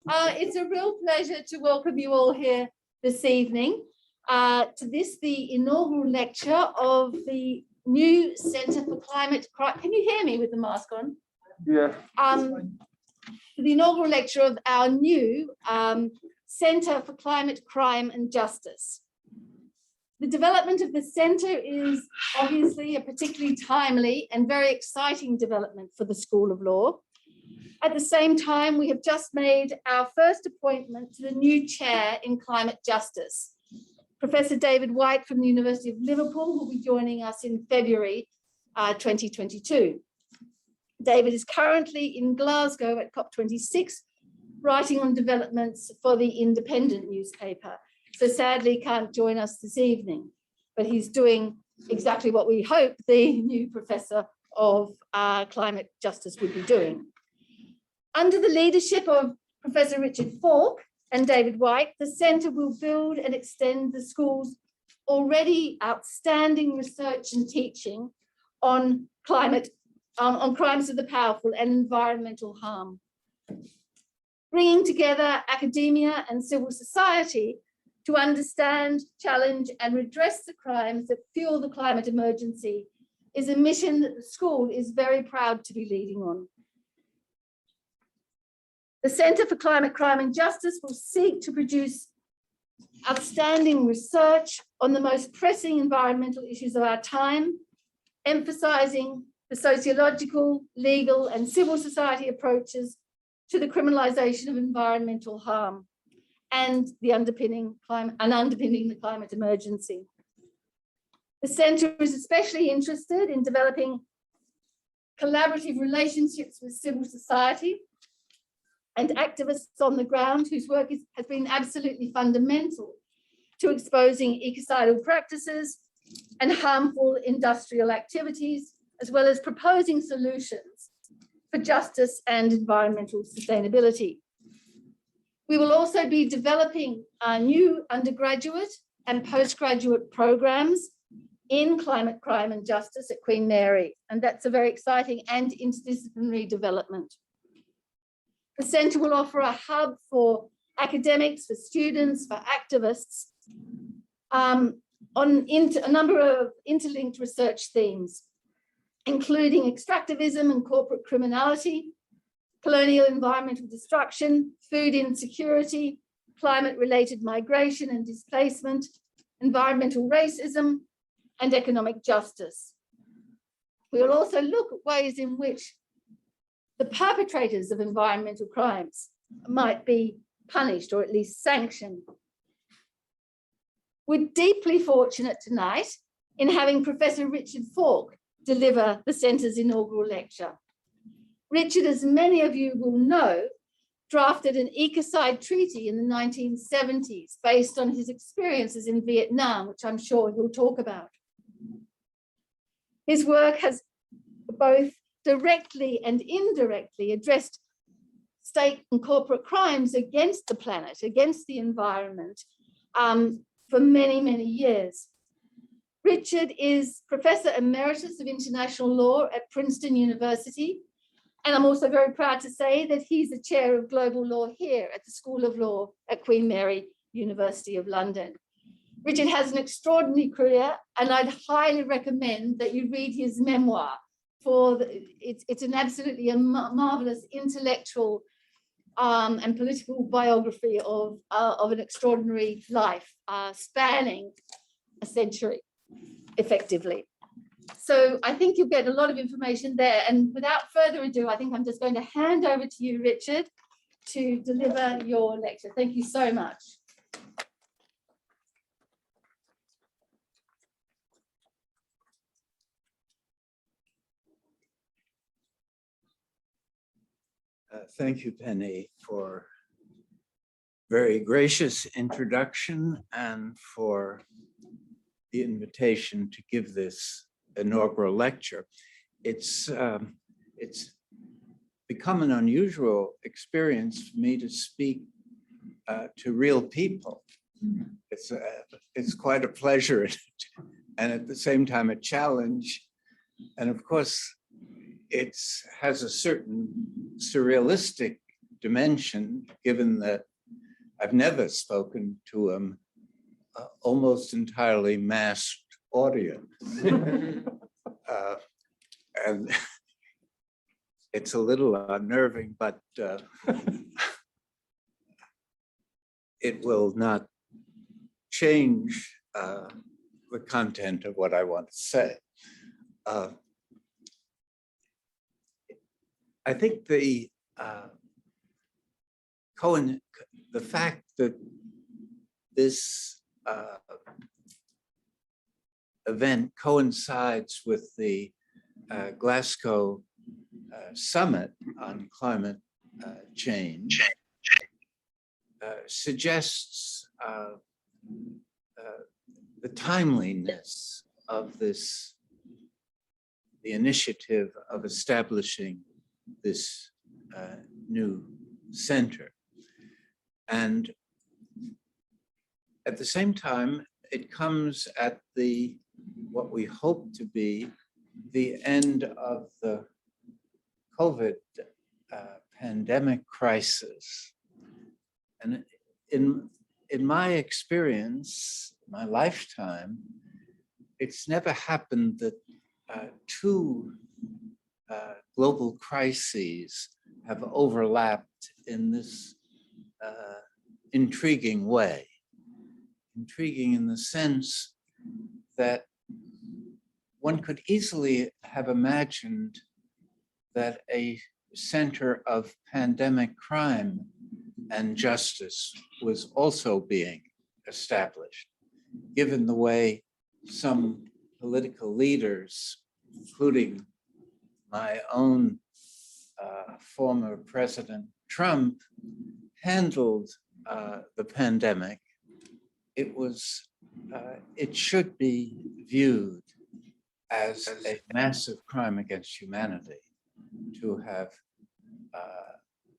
It's a real pleasure to welcome you all here this evening to the inaugural lecture of the new Centre for Climate Crime. Can you hear me with the mask on? Yeah. The inaugural lecture of our new Centre for Climate Crime and Justice. The development of the centre is obviously a particularly timely and very exciting development for the School of Law. At the same time, we have just made our first appointment to the new chair in climate justice. Professor David White from the University of Liverpool will be joining us in February 2022. David is currently in Glasgow at COP26, writing on developments for the Independent newspaper. So sadly can't join us this evening, but he's doing exactly what we hope the new professor of climate justice would be doing. Under the leadership of Professor Richard Falk and David White, the centre will build and extend the school's already outstanding research and teaching on crimes of the powerful and environmental harm. Bringing together academia and civil society to understand, challenge, and redress the crimes that fuel the climate emergency is a mission that the school is very proud to be leading on. The Centre for Climate Crime and Justice will seek to produce outstanding research on the most pressing environmental issues of our time, emphasising the sociological, legal, and civil society approaches to the criminalisation of environmental harm and the underpinning the climate emergency. The centre is especially interested in developing collaborative relationships with civil society and activists on the ground whose work has been absolutely fundamental to exposing ecocidal practices and harmful industrial activities, as well as proposing solutions for justice and environmental sustainability. We will also be developing new undergraduate and postgraduate programs in climate crime and justice at Queen Mary, and that's a very exciting and interdisciplinary development. The centre will offer a hub for academics, for students, for activists on a number of interlinked research themes, including extractivism and corporate criminality, colonial environmental destruction, food insecurity, climate-related migration and displacement, environmental racism, and economic justice. We will also look at ways in which the perpetrators of environmental crimes might be punished or at least sanctioned. We're deeply fortunate tonight in having Professor Richard Falk deliver the centre's inaugural lecture. Richard, as many of you will know, drafted an ecocide treaty in the 1970s based on his experiences in Vietnam, which I'm sure he'll talk about. His work has both directly and indirectly addressed state and corporate crimes against the planet, against the environment, for many, many years. Richard is Professor Emeritus of International Law at Princeton University, and I'm also very proud to say that he's the chair of global law here at the School of Law at Queen Mary, University of London. Richard has an extraordinary career, and I'd highly recommend that you read his memoir. It's an absolutely marvelous intellectual and political biography of an extraordinary life spanning a century, effectively. So I think you'll get a lot of information there. And without further ado, I think I'm just going to hand over to you, Richard, to deliver your lecture. Thank you so much. Thank you, Penny, for very gracious introduction and for the invitation to give this inaugural lecture. It's become an unusual experience for me to speak to real people. It's quite a pleasure and at the same time a challenge. And of course, it has a certain surrealistic dimension, given that I've never spoken to an almost entirely masked audience. And it's a little unnerving, but it will not change the content of what I want to say. I think the fact that this event coincides with the Glasgow summit on climate change suggests the timeliness of this, the initiative of establishing this new center. And at the same time, it comes at what we hope to be the end of the COVID pandemic crisis. And in my experience, my lifetime, it's never happened that two global crises have overlapped in this intriguing way. Intriguing in the sense that one could easily have imagined that a center of pandemic crime and justice was also being established, given the way some political leaders, including my own former President Trump, handled the pandemic. It should be viewed as a massive crime against humanity to have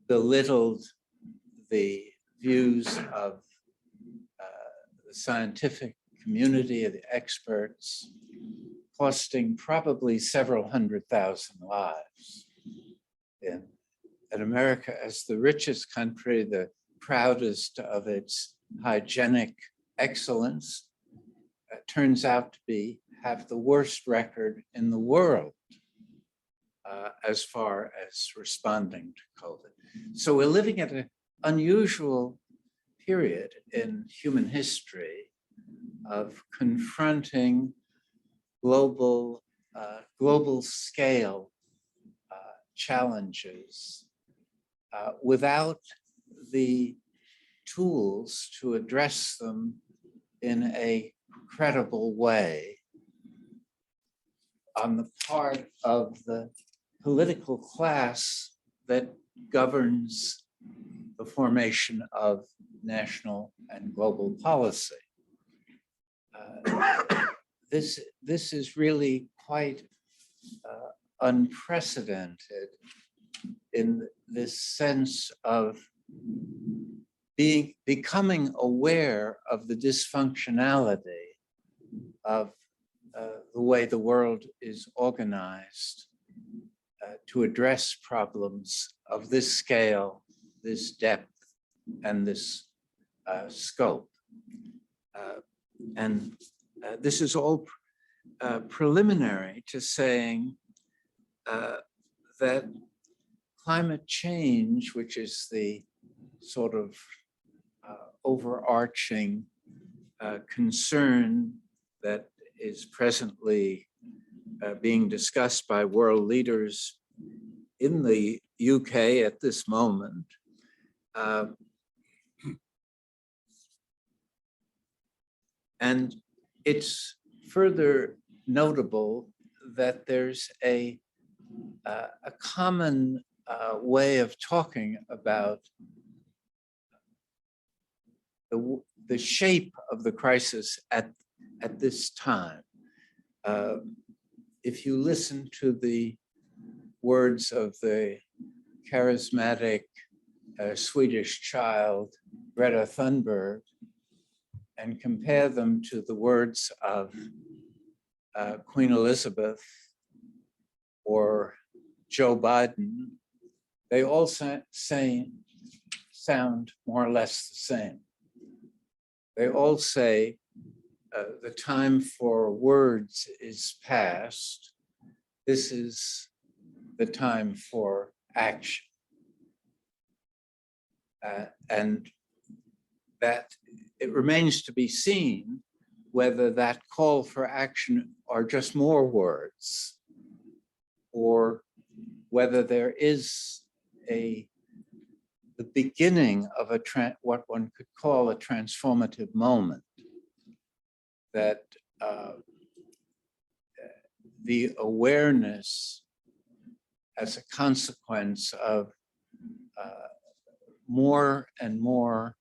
belittled the views of the scientific community, of the experts, costing probably several 100,000 lives. And America, as the richest country, the proudest of its hygienic excellence, turns out to have the worst record in the world as far as responding to COVID. So we're living at an unusual period in human history of confronting global scale challenges without the tools to address them in a credible way on the part of the political class that governs the formation of national and global policy. This is really quite unprecedented in this sense of becoming aware of the dysfunctionality of the way the world is organized to address problems of this scale, this depth, and this scope. And this is all preliminary to saying that climate change, which is the sort of overarching concern that is presently being discussed by world leaders in the UK at this moment, and it's further notable that there's a common way of talking about the shape of the crisis at this time. If you listen to the words of the charismatic Swedish child, Greta Thunberg, and compare them to the words of Queen Elizabeth or Joe Biden, they all say sound more or less the same. They all say the time for words is past. This is the time for action. And that it remains to be seen whether that call for action are just more words, or whether there is the beginning of what one could call a transformative moment, that the awareness as a consequence of more and more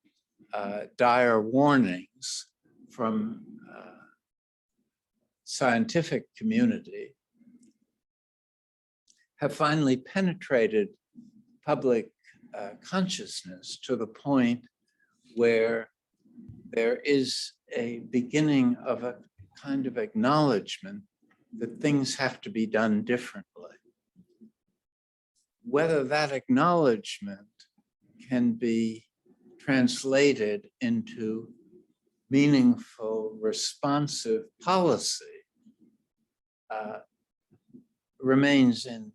dire warnings from scientific community have finally penetrated public consciousness to the point where there is a beginning of a kind of acknowledgement that things have to be done differently. Whether that acknowledgement can be translated into meaningful, responsive policy remains in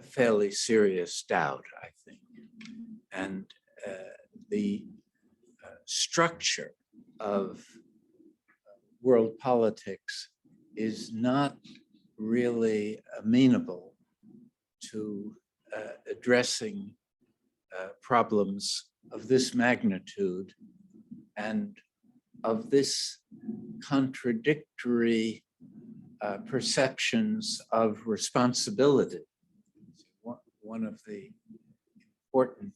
fairly serious doubt, I think. And the structure of world politics is not really amenable to addressing problems of this magnitude and of this contradictory perceptions of responsibility. One of the important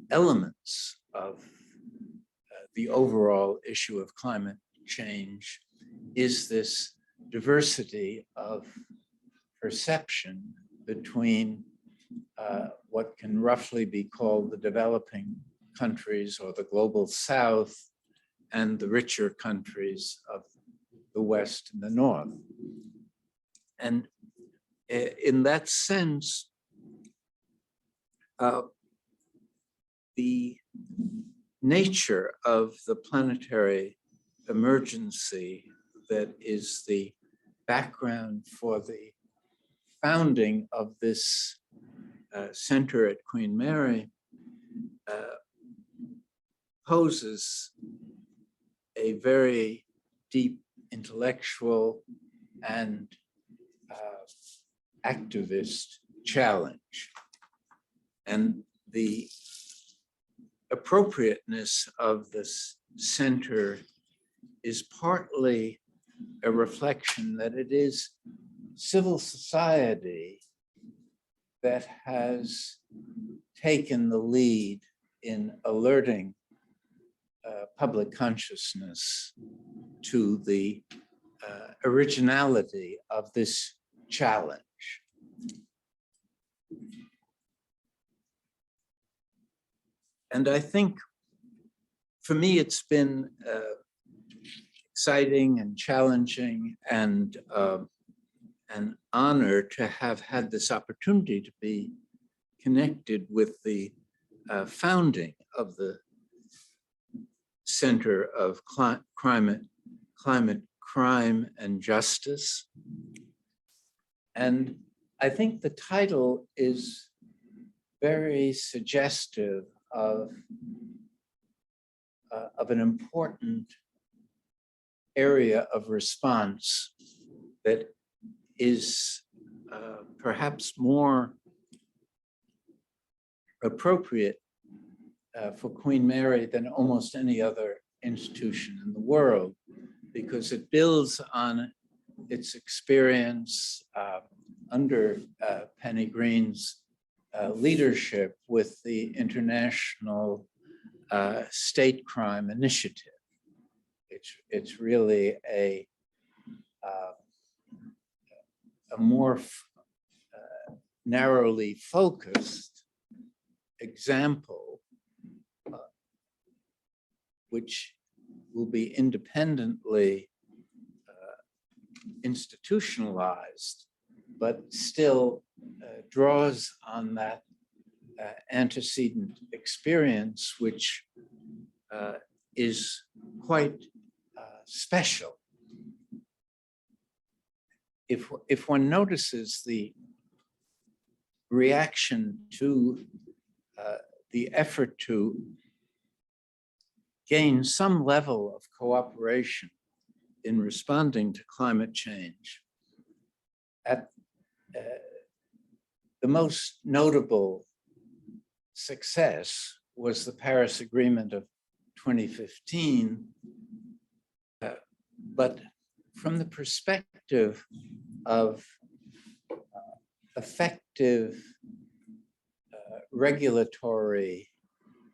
elements of the overall issue of climate change is this diversity of perception between what can roughly be called the developing countries or the global South and the richer countries of the West and the North. And in that sense, the nature of the planetary emergency that is the background for the founding of this center at Queen Mary poses a very deep intellectual and activist challenge. And the appropriateness of this center is partly a reflection that it is civil society that has taken the lead in alerting public consciousness to the originality of this challenge. And I think for me, it's been exciting and challenging and an honor to have had this opportunity to be connected with the founding of the Center of Climate, Crime, and Justice. And I think the title is very suggestive of an important area of response that is perhaps more appropriate for Queen Mary than almost any other institution in the world, because it builds on its experience under Penny Green's leadership with the International State Crime Initiative. It's really a more narrowly focused example, which will be independently institutionalized, but still draws on that antecedent experience, which is quite special. If one notices the reaction to the effort to gain some level of cooperation in responding to climate change, at the most notable success was the Paris Agreement of 2015. But from the perspective of effective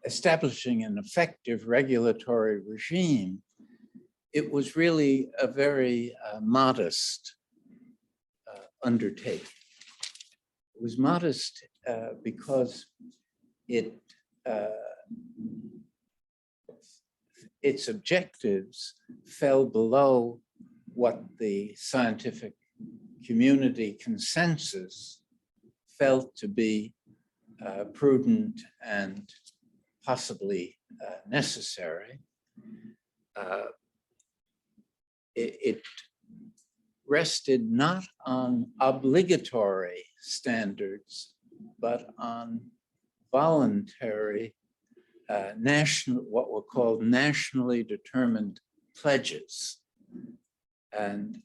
establishing an effective regulatory regime, it was really a very modest undertaking. It was modest because its objectives fell below what the scientific community consensus felt to be prudent and possibly necessary. It rested not on obligatory standards, but on voluntary what were called nationally determined pledges. And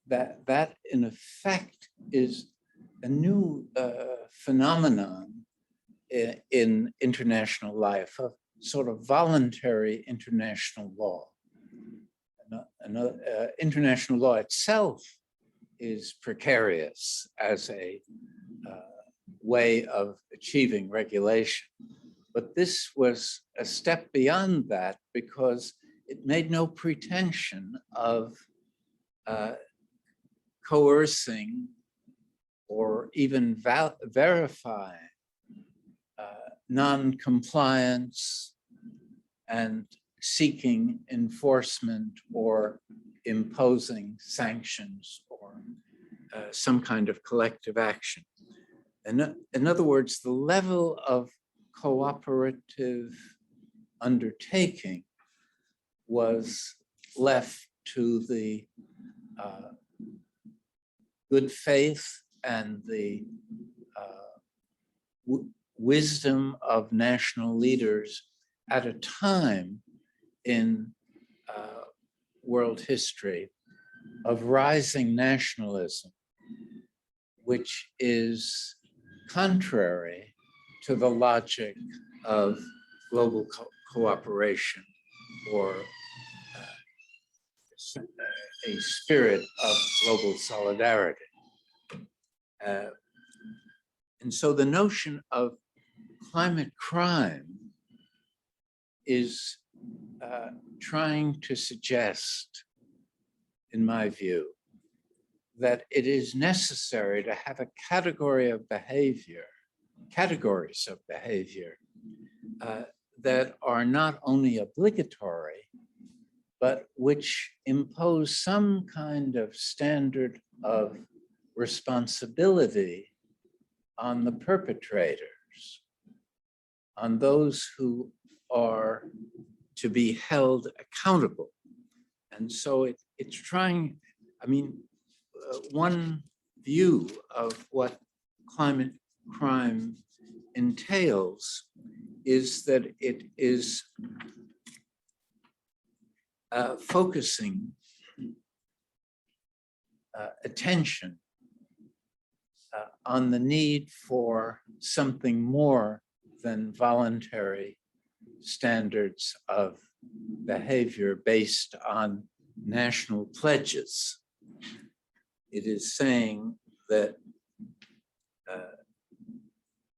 that in effect is a new phenomenon in international life, a sort of voluntary international law. International law itself is precarious as a way of achieving regulation. But this was a step beyond that because it made no pretension of coercing or even verifying non-compliance and seeking enforcement or imposing sanctions or some kind of collective action. In other words, the level of cooperative undertaking was left to the good faith and the wisdom of national leaders at a time in world history of rising nationalism, which is contrary to the logic of global cooperation or a spirit of global solidarity. And so the notion of climate crime is trying to suggest, in my view, that it is necessary to have a categories of behavior that are not only obligatory, but which impose some kind of standard of responsibility on the perpetrators, on those who are to be held accountable. And so it's trying, I mean, one view of what climate crime entails is that it is focusing attention on the need for something more than voluntary standards of behavior based on national pledges. It is saying that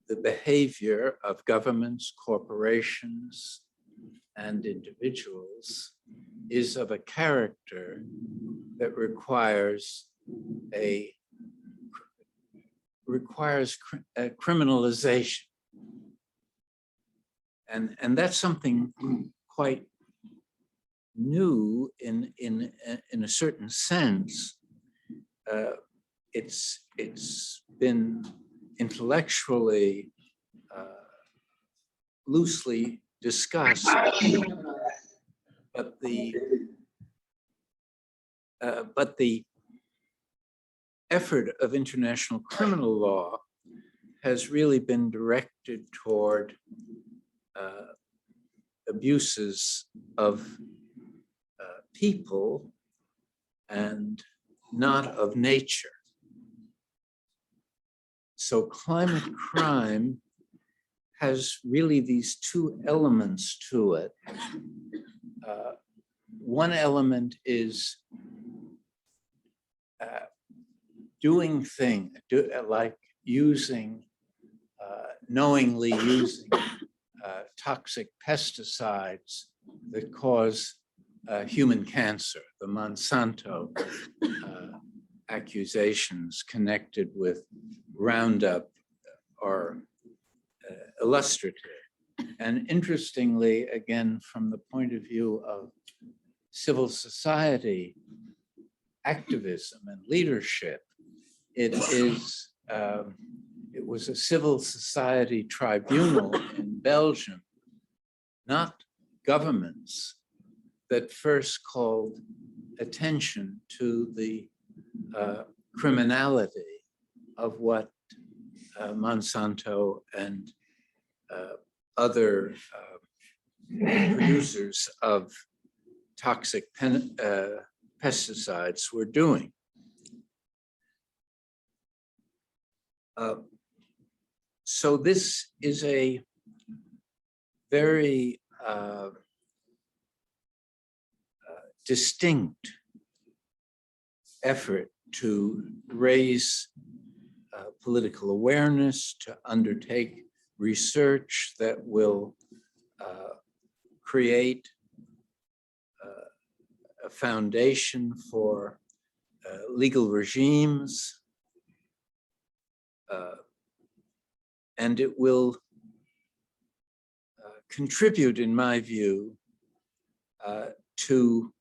the behavior of governments, corporations, and individuals is of a character that requires criminalization. And that's something quite new in a certain sense. It's been intellectually loosely discussed, but the effort of international criminal law has really been directed toward abuses of people and not of nature. So climate crime has really these two elements to it. One element is doing things, like using, knowingly using toxic pesticides that cause human cancer, the Monsanto accusations connected with Roundup are illustrative. And interestingly, again, from the point of view of civil society activism and leadership, it was a civil society tribunal in Belgium, not governments, that first called attention to the criminality of what Monsanto and other producers of toxic pesticides were doing. So this is a very distinct effort to raise political awareness, to undertake research that will create a foundation for legal regimes, and it will contribute, in my view, to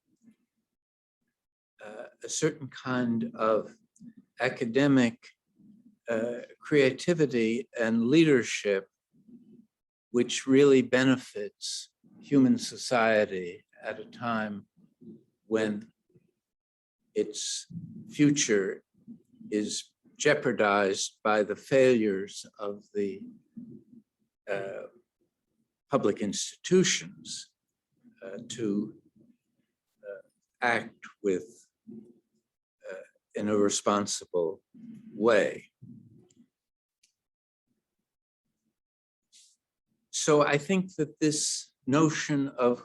a certain kind of academic creativity and leadership, which really benefits human society at a time when its future is jeopardized by the failures of the public institutions to act in a responsible way. So I think that this notion of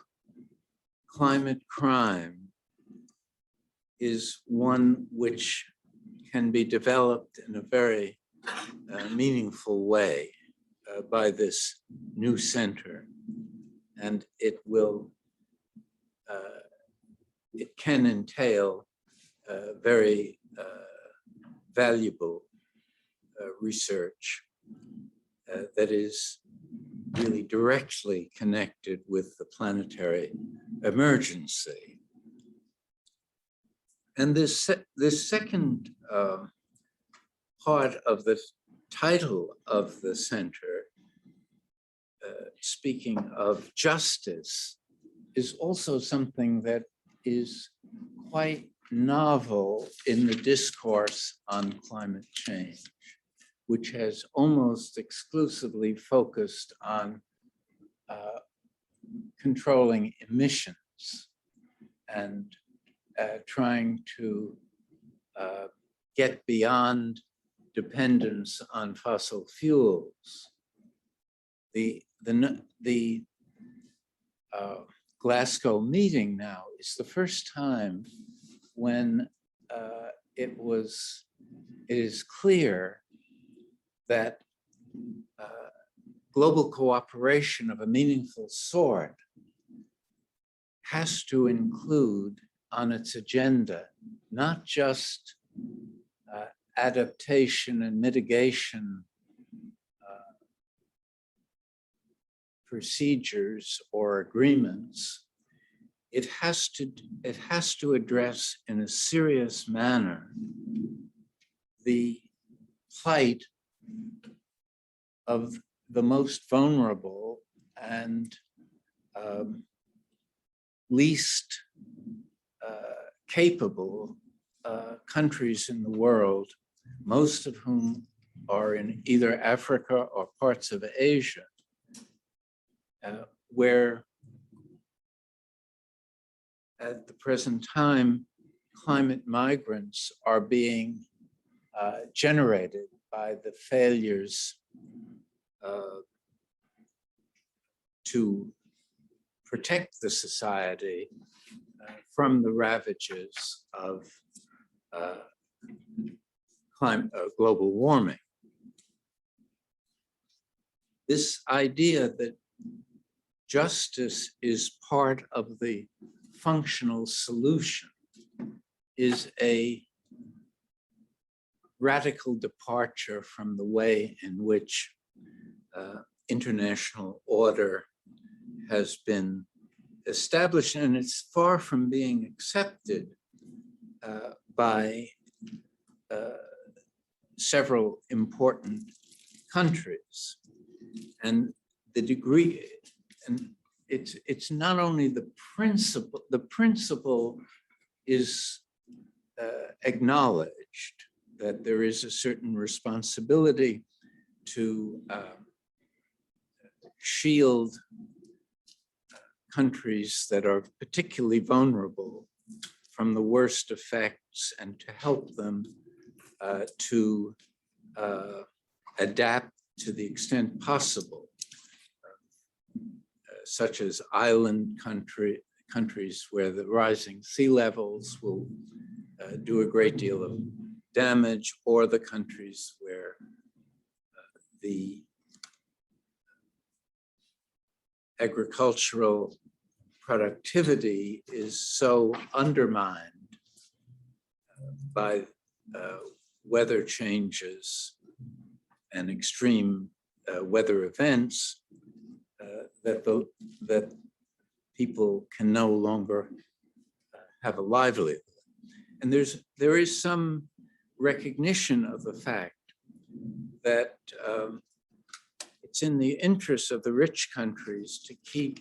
climate crime is one which can be developed in a very meaningful way by this new center. And it can entail very valuable research that is really directly connected with the planetary emergency. And this second part of the title of the center, speaking of justice, is also something that is quite novel in the discourse on climate change, which has almost exclusively focused on controlling emissions and trying to get beyond dependence on fossil fuels. The Glasgow meeting now is the first time when it is clear that global cooperation of a meaningful sort has to include on its agenda not just adaptation and mitigation procedures or agreements. It has to address in a serious manner the plight of the most vulnerable and least capable countries in the world, most of whom are in either Africa or parts of Asia, where at the present time, climate migrants are being generated by the failures to protect the society from the ravages of global warming. This idea that justice is part of the functional solution is a radical departure from the way in which international order has been established, and it's far from being accepted by several important countries. And the degree, and it's not only the principle is acknowledged that there is a certain responsibility to shield countries that are particularly vulnerable from the worst effects and to help them to adapt to the extent possible, such as island countries where the rising sea levels will do a great deal of damage, or the countries where the agricultural productivity is so undermined by weather changes and extreme weather events that people can no longer have a livelihood. And there is some recognition of the fact that it's in the interest of the rich countries to keep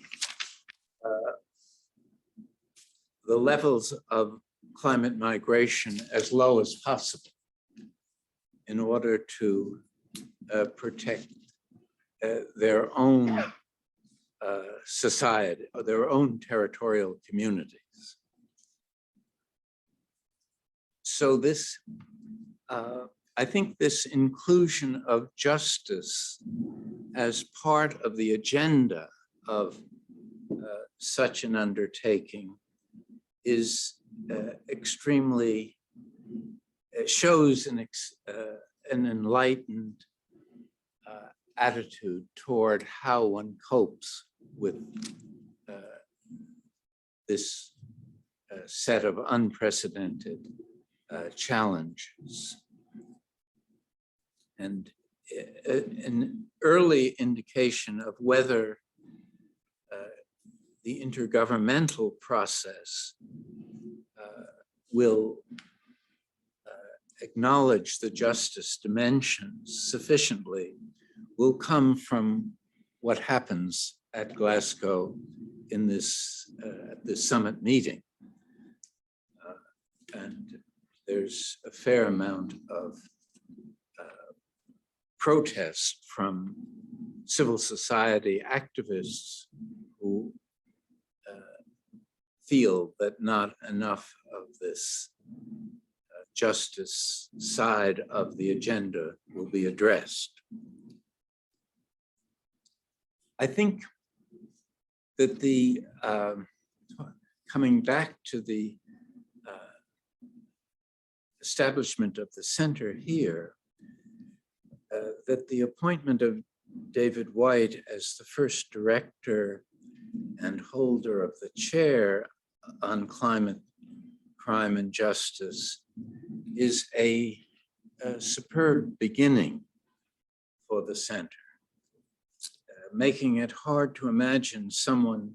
the levels of climate migration as low as possible in order to protect their own society or their own territorial communities. So this, I think this inclusion of justice as part of the agenda of such an undertaking is extremely, shows an enlightened attitude toward how one copes with this set of unprecedented challenges. And an early indication of whether the intergovernmental process will acknowledge the justice dimensions sufficiently will come from what happens at Glasgow in this summit meeting. And there's a fair amount of protest from civil society activists who feel that not enough of this justice side of the agenda will be addressed. I think that the, coming back to the establishment of the center here, that the appointment of David White as the first director and holder of the chair on climate, crime, and justice is a superb beginning for the center, making it hard to imagine someone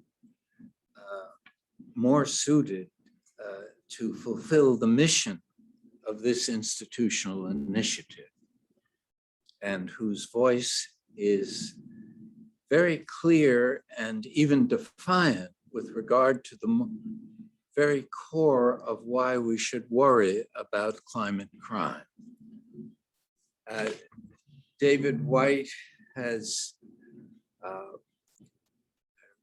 more suited to fulfill the mission of this institutional initiative, and whose voice is very clear and even defiant with regard to the very core of why we should worry about climate crime. David White has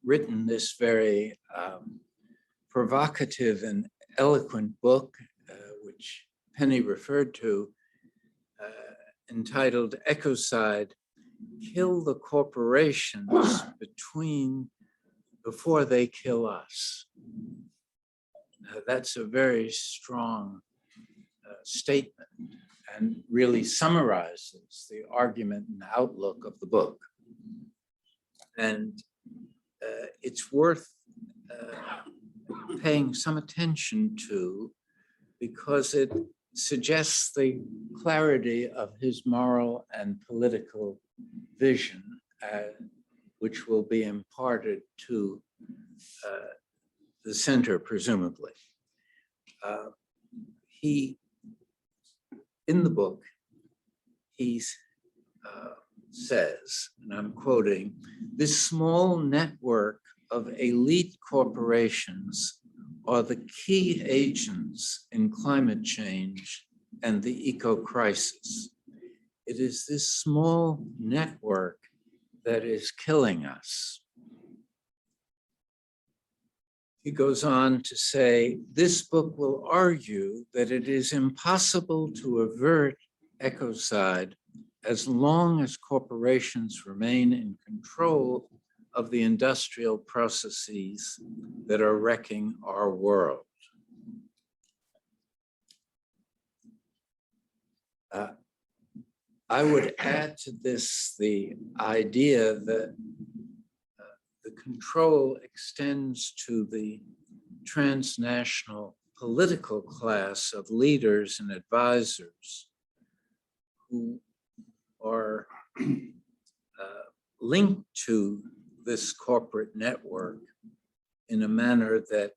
written this very provocative and eloquent book, which Penny referred to, entitled Echocide, Kill the Corporations before they kill us. That's a very strong statement and really summarizes the argument and outlook of the book. And it's worth paying some attention to because it suggests the clarity of his moral and political vision, which will be imparted to the center, presumably. In the book, he says, and I'm quoting, "This small network of elite corporations are the key agents in climate change and the eco-crisis. It is this small network that is killing us." He goes on to say, "This book will argue that it is impossible to avert ecocide as long as corporations remain in control of the industrial processes that are wrecking our world." I would add to this the idea that the control extends to the transnational political class of leaders and advisors who are linked to this corporate network in a manner that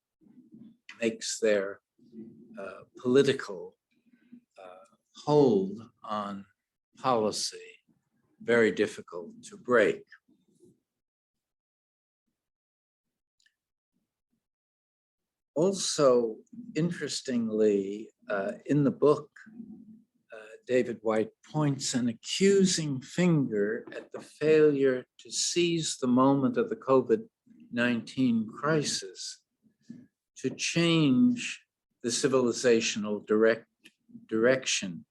makes their political hold on policy very difficult to break. Also, interestingly, in the book, David White points an accusing finger at the failure to seize the moment of the COVID-19 crisis to change the civilizational direction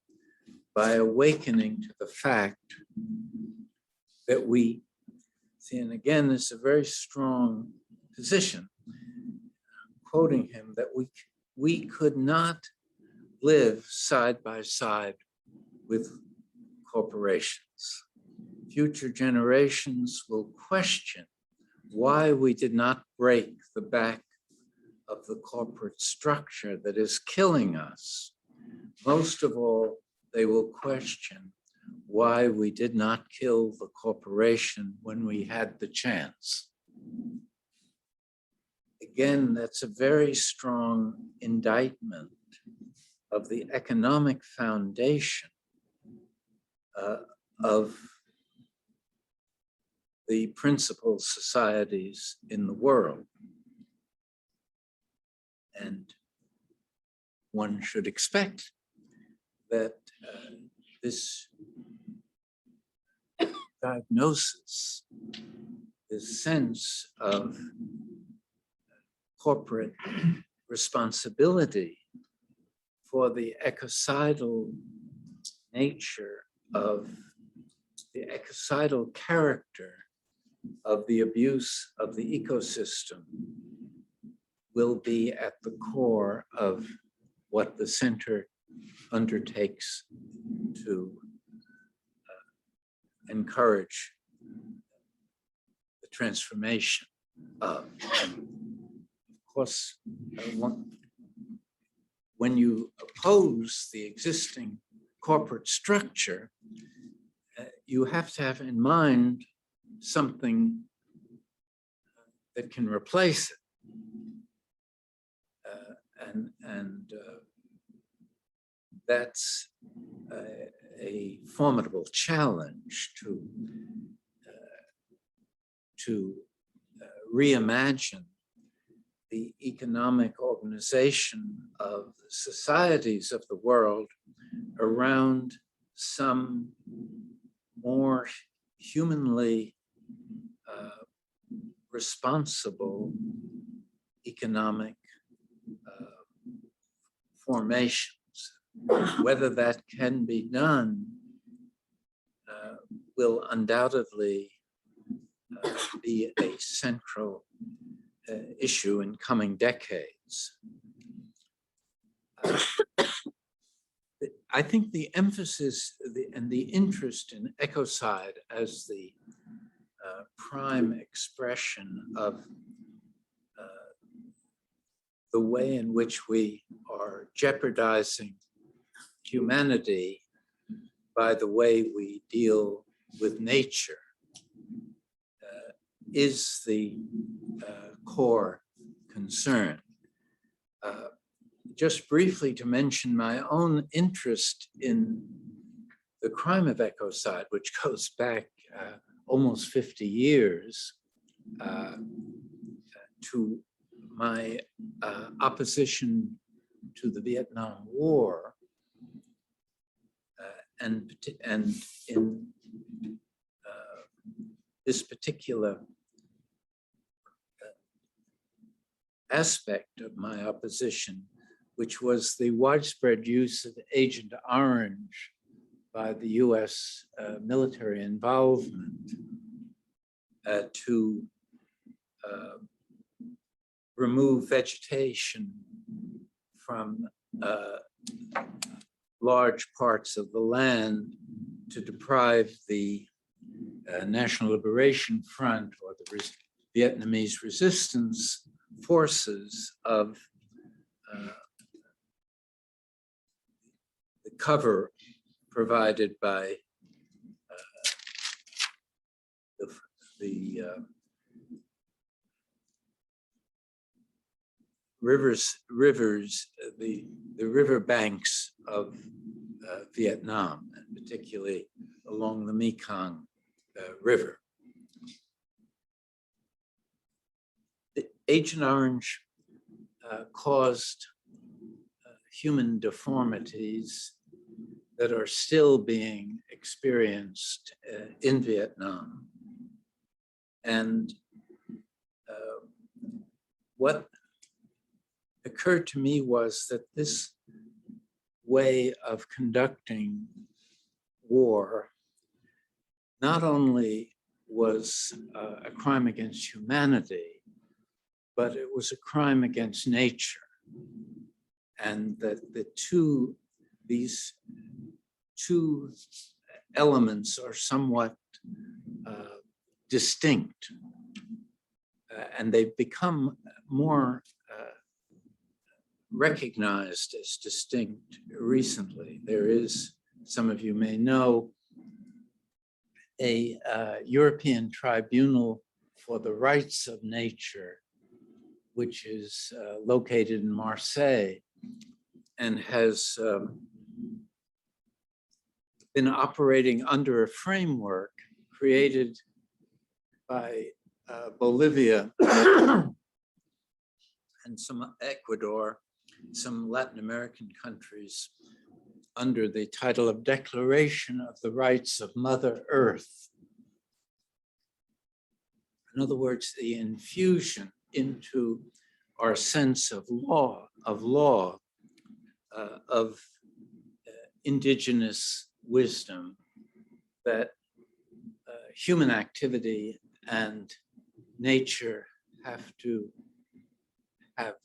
by awakening to the fact that we, see, and again, this is a very strong position, quoting him, that we could not live side by side with corporations. Future generations will question why we did not break the back of the corporate structure that is killing us. Most of all, they will question why we did not kill the corporation when we had the chance. Again, that's a very strong indictment of the economic foundation of the principal societies in the world. And one should expect that this diagnosis, this sense of corporate responsibility for the ecocidal nature of the ecocidal character of the abuse of the ecosystem will be at the core of what the center undertakes to encourage the transformation of. Of course, when you oppose the existing corporate structure, you have to have in mind something that can replace it. And that's a formidable challenge to to reimagine the economic organization of the societies of the world around some more humanly responsible economic formations. Whether that can be done will undoubtedly be a central issue in coming decades. I think the emphasis and the interest in ecocide as the prime expression of the way in which we are jeopardizing humanity by the way we deal with nature is the core concern. Just briefly to mention my own interest in the crime of ecocide, which goes back almost 50 years to my opposition to the Vietnam War, and in this particular aspect of my opposition, which was the widespread use of Agent Orange by the US military involvement to remove vegetation from large parts of the land to deprive the National Liberation Front or the Vietnamese resistance forces of the cover provided by the river banks of Vietnam, and particularly along the Mekong River. Agent Orange caused human deformities that are still being experienced in Vietnam. And what occurred to me was that this way of conducting war not only was a crime against humanity, but it was a crime against nature. And that these two elements are somewhat distinct, and they've become more recognized as distinct recently. There is, some of you may know, a European Tribunal for the Rights of Nature, which is located in Marseille and has been operating under a framework created by Bolivia and some Ecuador, some Latin American countries, under the title of Declaration of the Rights of Mother Earth. In other words, the infusion into our sense of law, of indigenous wisdom, that human activity and nature have to have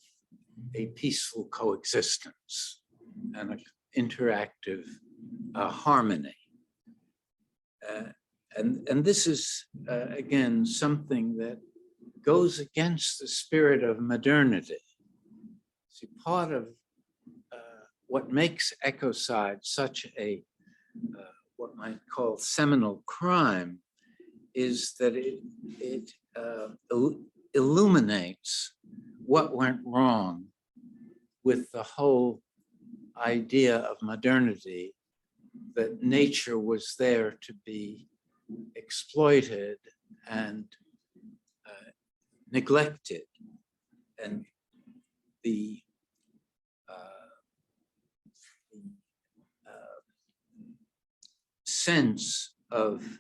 a peaceful coexistence and an interactive harmony. And this is, again, something that goes against the spirit of modernity. See, part of what makes ecocide such a, what might call seminal crime, is that it illuminates what went wrong with the whole idea of modernity, that nature was there to be exploited and neglected, and the sense of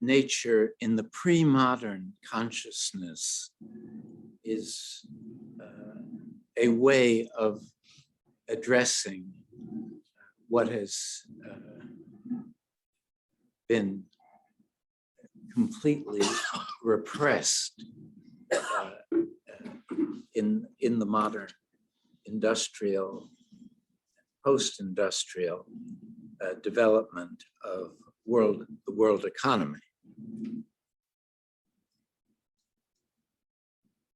nature in the pre-modern consciousness is a way of addressing what has been completely repressed in the modern industrial, post-industrial development of the world economy.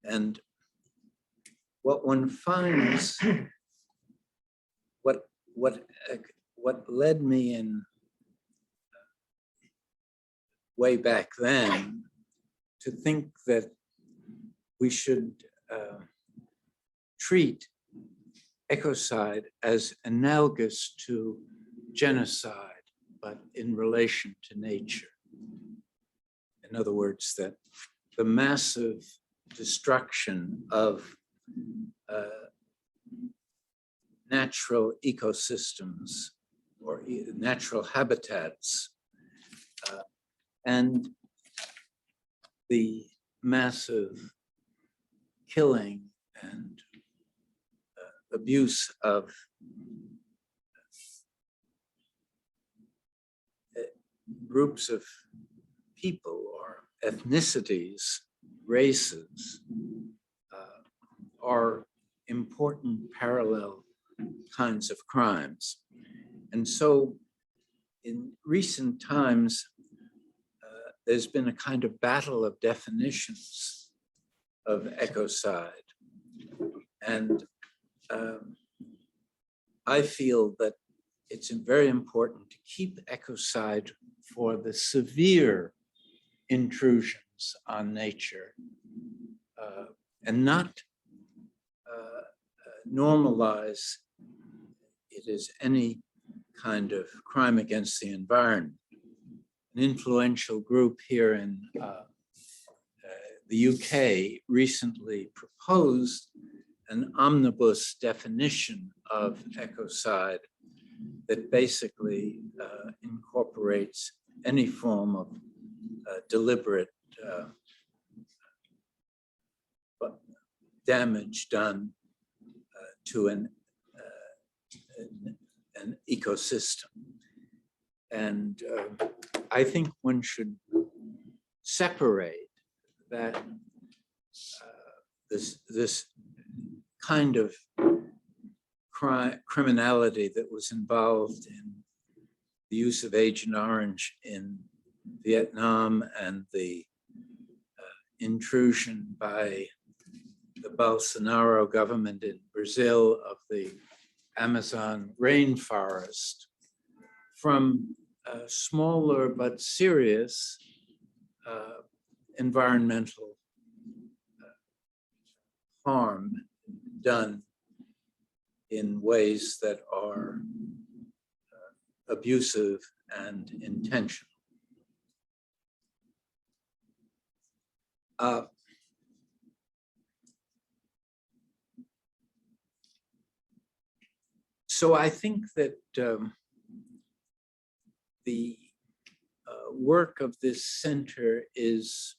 And what one finds, what led me in way back then to think that we should treat ecocide as analogous to genocide, but in relation to nature. In other words, that the massive destruction of natural ecosystems or natural habitats and the massive killing and abuse of groups of people or ethnicities, races, are important parallel kinds of crimes. And so in recent times, there's been a kind of battle of definitions of ecocide. And I feel that it's very important to keep ecocide for the severe intrusions on nature and not normalize it as any kind of crime against the environment. An influential group here in the UK recently proposed an omnibus definition of ecocide that basically incorporates any form of deliberate damage done to an ecosystem. And I think one should separate that this kind of criminality that was involved in the use of Agent Orange in Vietnam and the intrusion by the Bolsonaro government in Brazil of the Amazon rainforest from smaller but serious environmental harm done in ways that are abusive and intentional. So I think that the work of this center is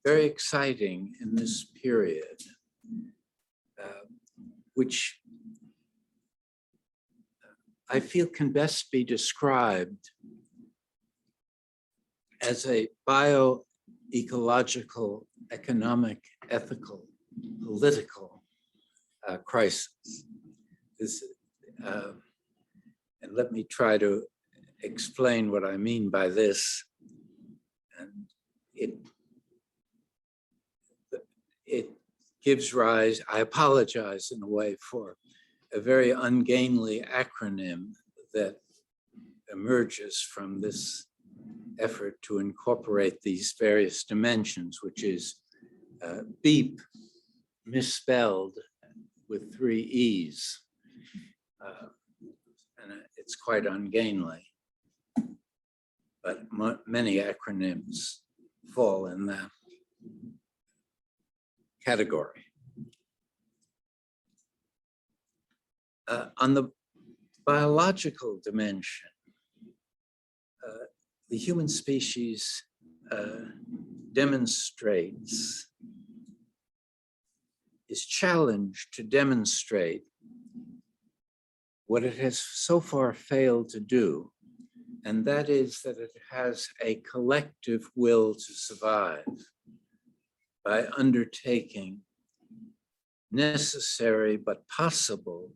very exciting in this period, which I feel can best be described as a bio-ecological, economic, ethical, political crisis. And let me try to explain what I mean by this. And it gives rise, I apologize in a way for a very ungainly acronym that emerges from this effort to incorporate these various dimensions, which is BEEP, misspelled with 3 E's. And it's quite ungainly, but many acronyms fall in that category. On the biological dimension, the human species is challenged to demonstrate what it has so far failed to do, and that is that it has a collective will to survive by undertaking necessary but possible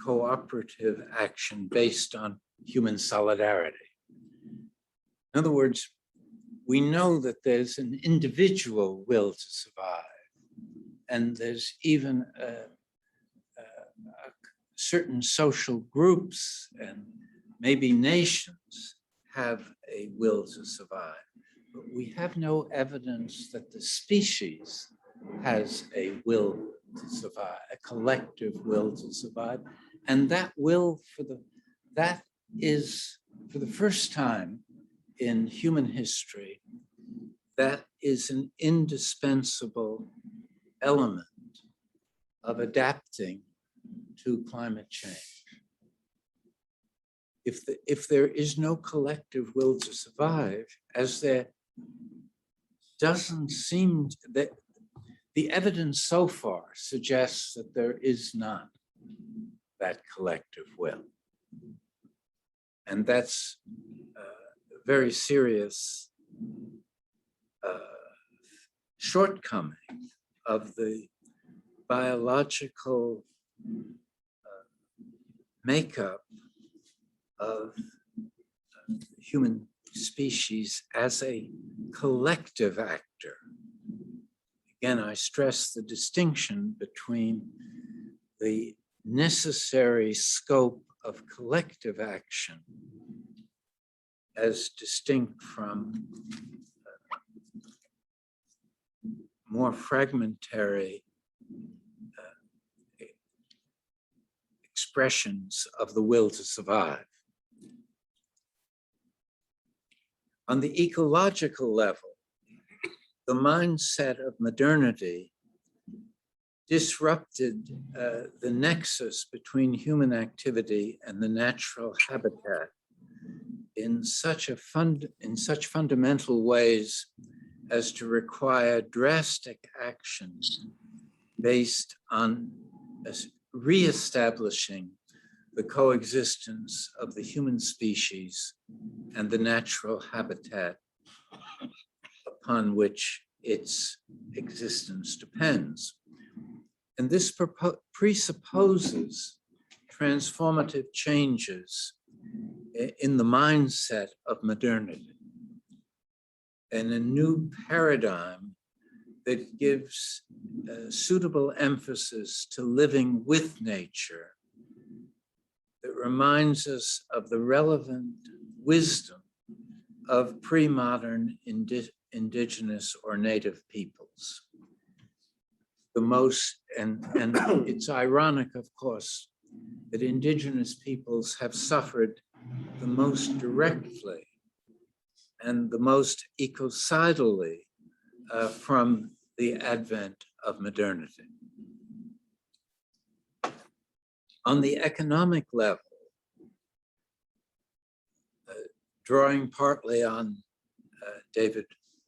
cooperative action based on human solidarity. In other words, we know that there's an individual will to survive, and there's even certain social groups and maybe nations have a will to survive. But we have no evidence that the species has a will to survive, a collective will to survive. And that will, that is for the first time in human history, that is an indispensable element of adapting to climate change. If there is no collective will to survive, as there doesn't seem that the evidence so far suggests that there is not that collective will. And that's a very serious shortcoming of the biological makeup of the human species as a collective actor. Again, I stress the distinction between the necessary scope of collective action as distinct from more fragmentary expressions of the will to survive. On the ecological level, the mindset of modernity disrupted the nexus between human activity and the natural habitat in such fundamental ways as to require drastic actions based on reestablishing the coexistence of the human species and the natural habitat upon which its existence depends. And this presupposes transformative changes in the mindset of modernity and a new paradigm that gives suitable emphasis to living with nature, that reminds us of the relevant wisdom of pre-modern indigenous or native peoples. The most, and it's ironic, of course, that indigenous peoples have suffered the most directly and the most ecocidally from the advent of modernity. On the economic level, drawing partly on David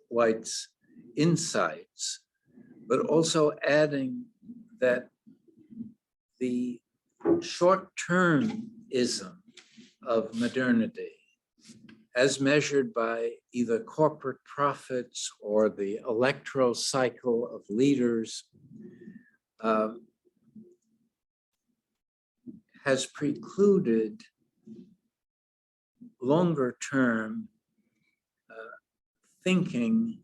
White's insights, but also adding that the short-termism of modernity, as measured by either corporate profits or the electoral cycle of leaders, has precluded longer-term thinking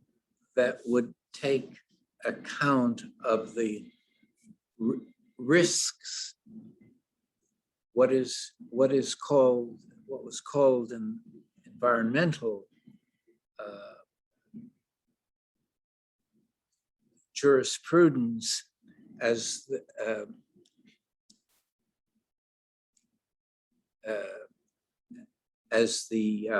that would take account of the risks, what was called in environmental jurisprudence as the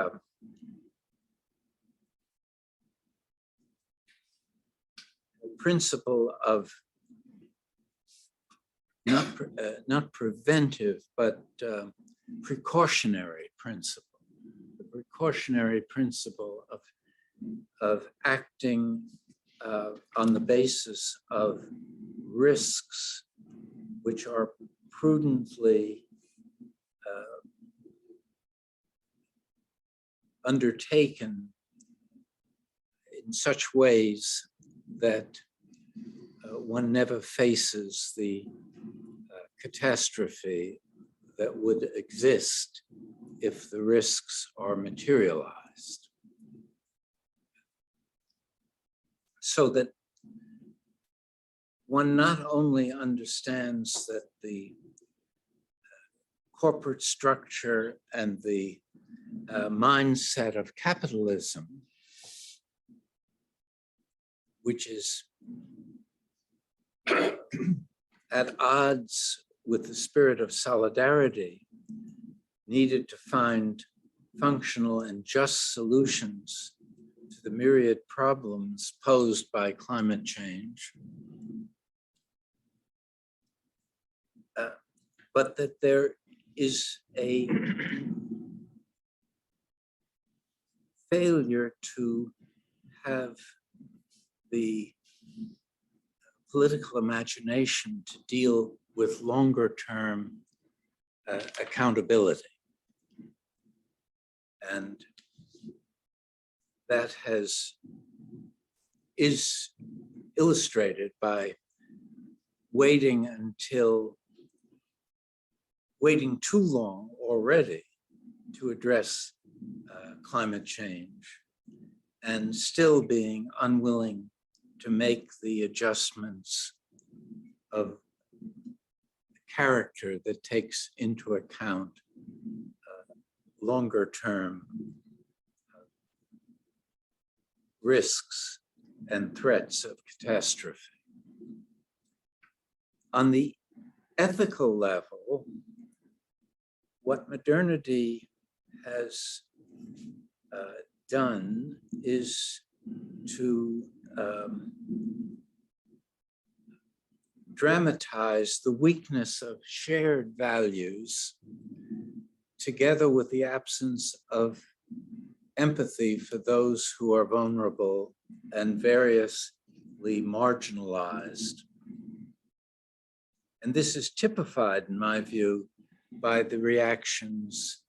principle of not preventive, but precautionary principle. The precautionary principle of acting on the basis of risks which are prudently undertaken in such ways that one never faces the catastrophe that would exist if the risks are materialized. So that one not only understands that the corporate structure and the mindset of capitalism, which is at odds with the spirit of solidarity needed to find functional and just solutions to the myriad problems posed by climate change, but that there is a failure to have the political imagination to deal with longer term accountability. And that is illustrated by waiting too long already to address climate change and still being unwilling to make the adjustments of character that takes into account longer term risks and threats of catastrophe. On the ethical level, what modernity has done is to dramatize the weakness of shared values together with the absence of empathy for those who are vulnerable and variously marginalized. And this is typified, in my view, by the reactions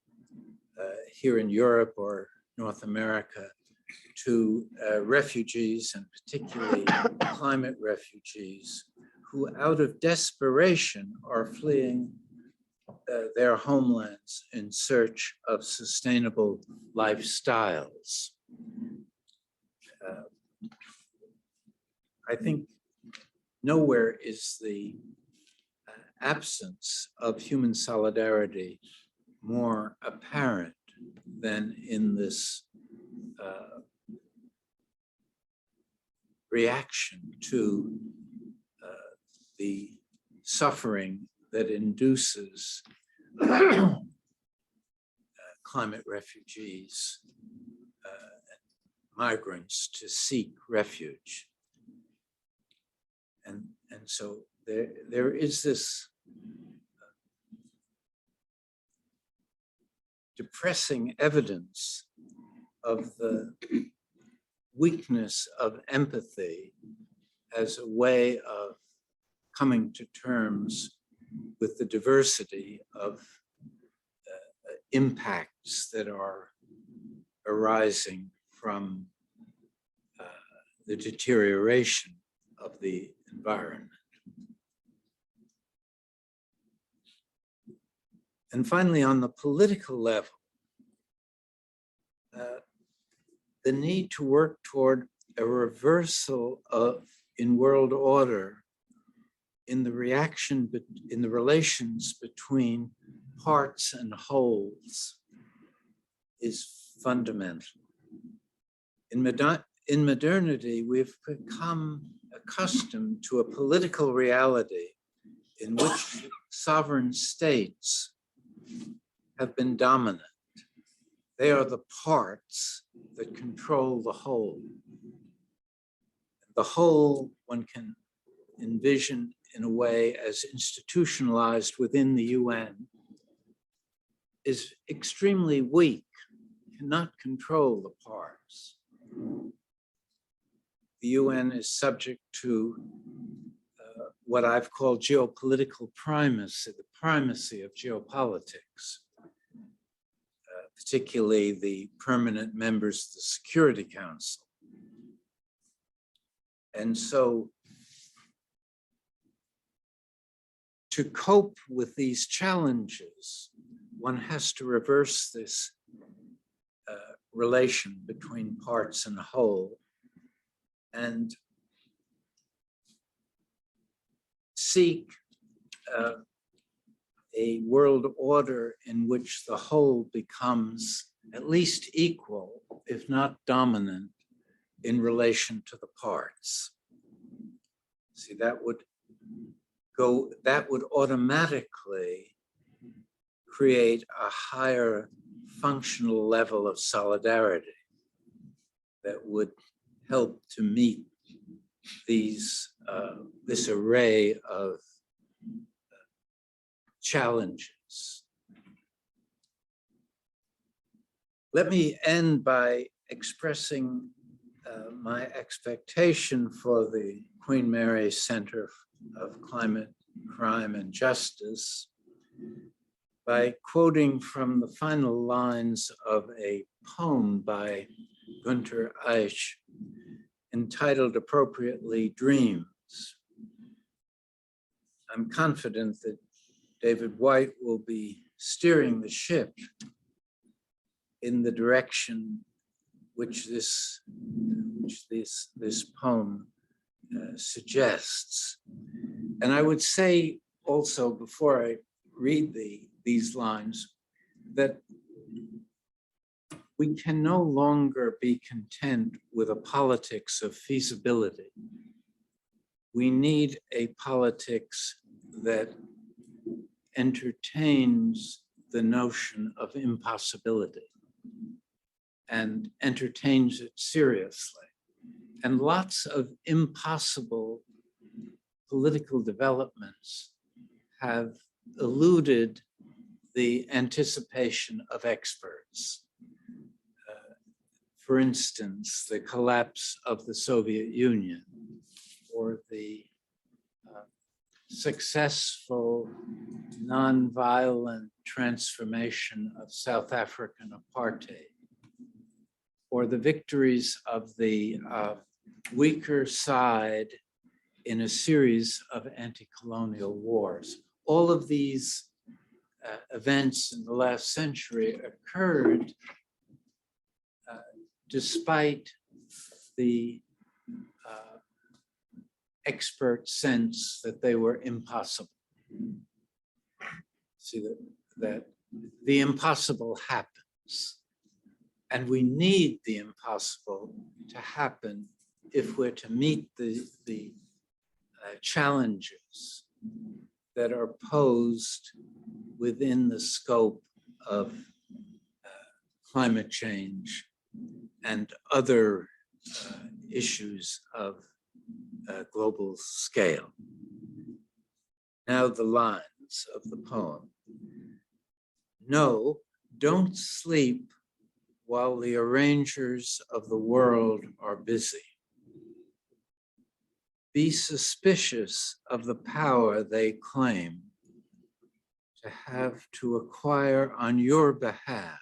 here in Europe or North America to refugees, and particularly climate refugees, who out of desperation are fleeing their homelands in search of sustainable lifestyles. I think nowhere is the absence of human solidarity more apparent than in this reaction to the suffering that induces climate refugees and migrants to seek refuge. And so there is this depressing evidence of the weakness of empathy as a way of coming to terms with the diversity of impacts that are arising from the deterioration of the environment. And finally, on the political level, the need to work toward a reversal in world order in the relations between parts and wholes is fundamental. In modernity, we've become accustomed to a political reality in which sovereign states have been dominant. They are the parts that control the whole. the whole one can envision in a way as institutionalized within the UN is extremely weak, cannot control the parts. The UN is subject to what I've called geopolitical primacy, the primacy of geopolitics, particularly the permanent members of the Security Council. And so to cope with these challenges, one has to reverse this relation between parts and whole and seek a world order in which the whole becomes at least equal, if not dominant, in relation to the parts. See, that would automatically create a higher functional level of solidarity that would help to meet these this array of challenges. Let me end by expressing my expectation for the Queen Mary Center of Climate, Crime, and Justice by quoting from the final lines of a poem by Günter Eich entitled appropriately Dreams. I'm confident that David White will be steering the ship in the direction which this poem suggests. And I would say also, before I read these lines, that we can no longer be content with a politics of feasibility. We need a politics that entertains the notion of impossibility and entertains it seriously. And lots of impossible political developments have eluded the anticipation of experts. For instance, the collapse of the Soviet Union or the successful nonviolent transformation of South African apartheid, or the victories of the weaker side in a series of anti-colonial wars. All of these events in the last century occurred despite the expert sense that they were impossible. See that the impossible happens, and we need the impossible to happen if we're to meet the challenges that are posed within the scope of climate change and other issues of global scale. Now the lines of the poem. No, don't sleep while the arrangers of the world are busy. Be suspicious of the power they claim to have to acquire on your behalf.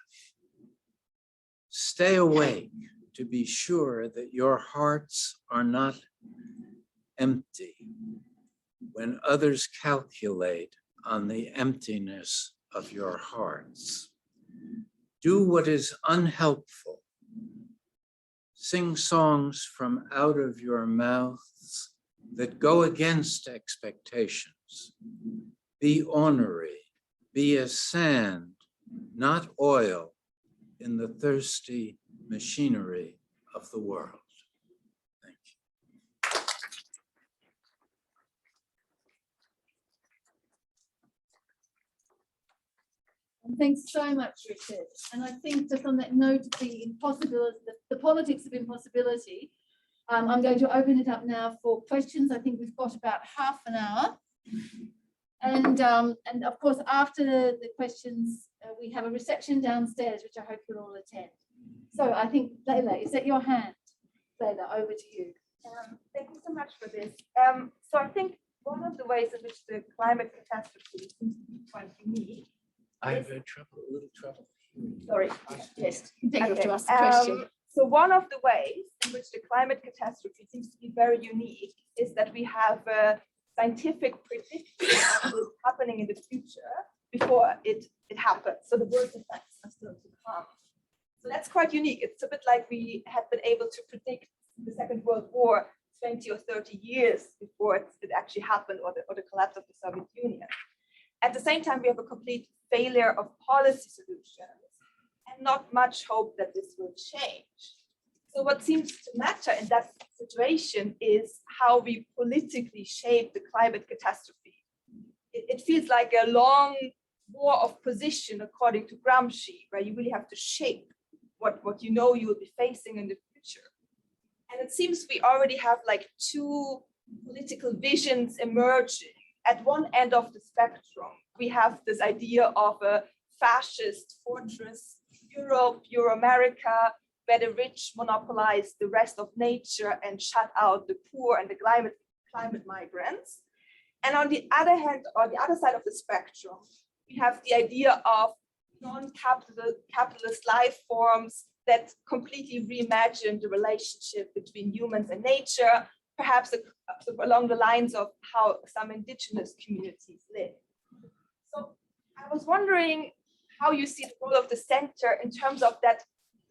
Stay awake to be sure that your hearts are not empty when others calculate on the emptiness of your hearts. Do what is unhelpful. Sing songs from out of your mouths that go against expectations. Be ornery, be as sand, not oil, in the thirsty machinery of the world. Thank you. And thanks so much, Richard. And I think just on that note of the impossibility, the politics of impossibility, I'm going to open it up now for questions. I think we've got about half an hour. And of course, after the questions, we have a reception downstairs, which I hope you'll all attend. So I think, Leila, is that your hand? Leila, over to you. Thank you so much for this. So I think one of the ways in which the climate catastrophe seems to be quite unique. I have a little trouble. Sorry. Yes, you take Okay, to ask the question. So one of the ways in which the climate catastrophe seems to be very unique is that we have a scientific prediction of what's happening in the future before it happens. So the worst effects are still to come. So that's quite unique. It's a bit like we had been able to predict the Second World War 20 or 30 years before it actually happened, or the collapse of the Soviet Union. At the same time, we have a complete failure of policy solutions and not much hope that this will change. So what seems to matter in that situation is how we politically shape the climate catastrophe. It feels like a long war of position, according to Gramsci, where you really have to shape what you know you will be facing in the future. And it seems we already have like two political visions emerging. At one end of the spectrum, we have this idea of a fascist fortress Europe, Euro-America, where the rich monopolize the rest of nature and shut out the poor and the climate migrants. And on the other hand, on the other side of the spectrum, we have the idea of non-capitalist life forms that completely reimagine the relationship between humans and nature, perhaps along the lines of how some indigenous communities live. So I was wondering how you see the role of the center in terms of that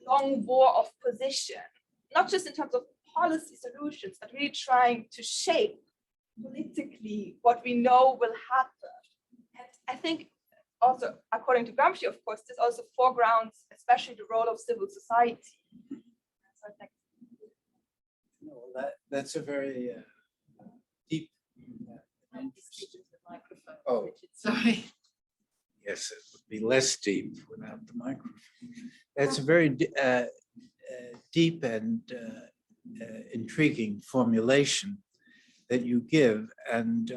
long war of position, not just in terms of policy solutions, but really trying to shape politically what we know will happen. And I think also, according to Gramsci, of course, this also foregrounds especially the role of civil society. So I think That's a very deep. Microphone. Oh. Richard, sorry. Yes, it would be less deep without the microphone. That's a very deep and intriguing formulation that you give, and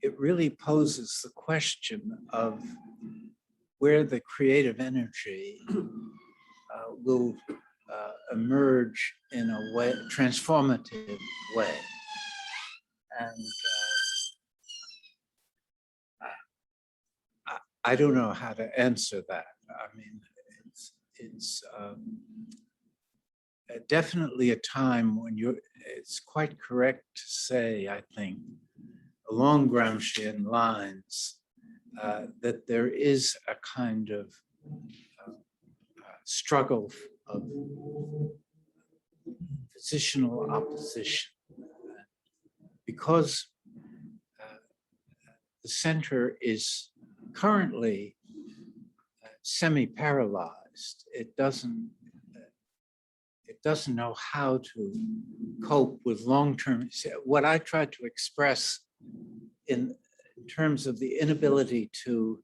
it really poses the question of where the creative energy will emerge in a way, transformative way. And I don't know how to answer that. I mean, it's definitely a time when it's quite correct to say, I think, along Gramscian lines, that there is a kind of struggle of positional opposition, because the center is currently semi-paralyzed. It doesn't know how to cope with long-term. What I tried to express in terms of the inability to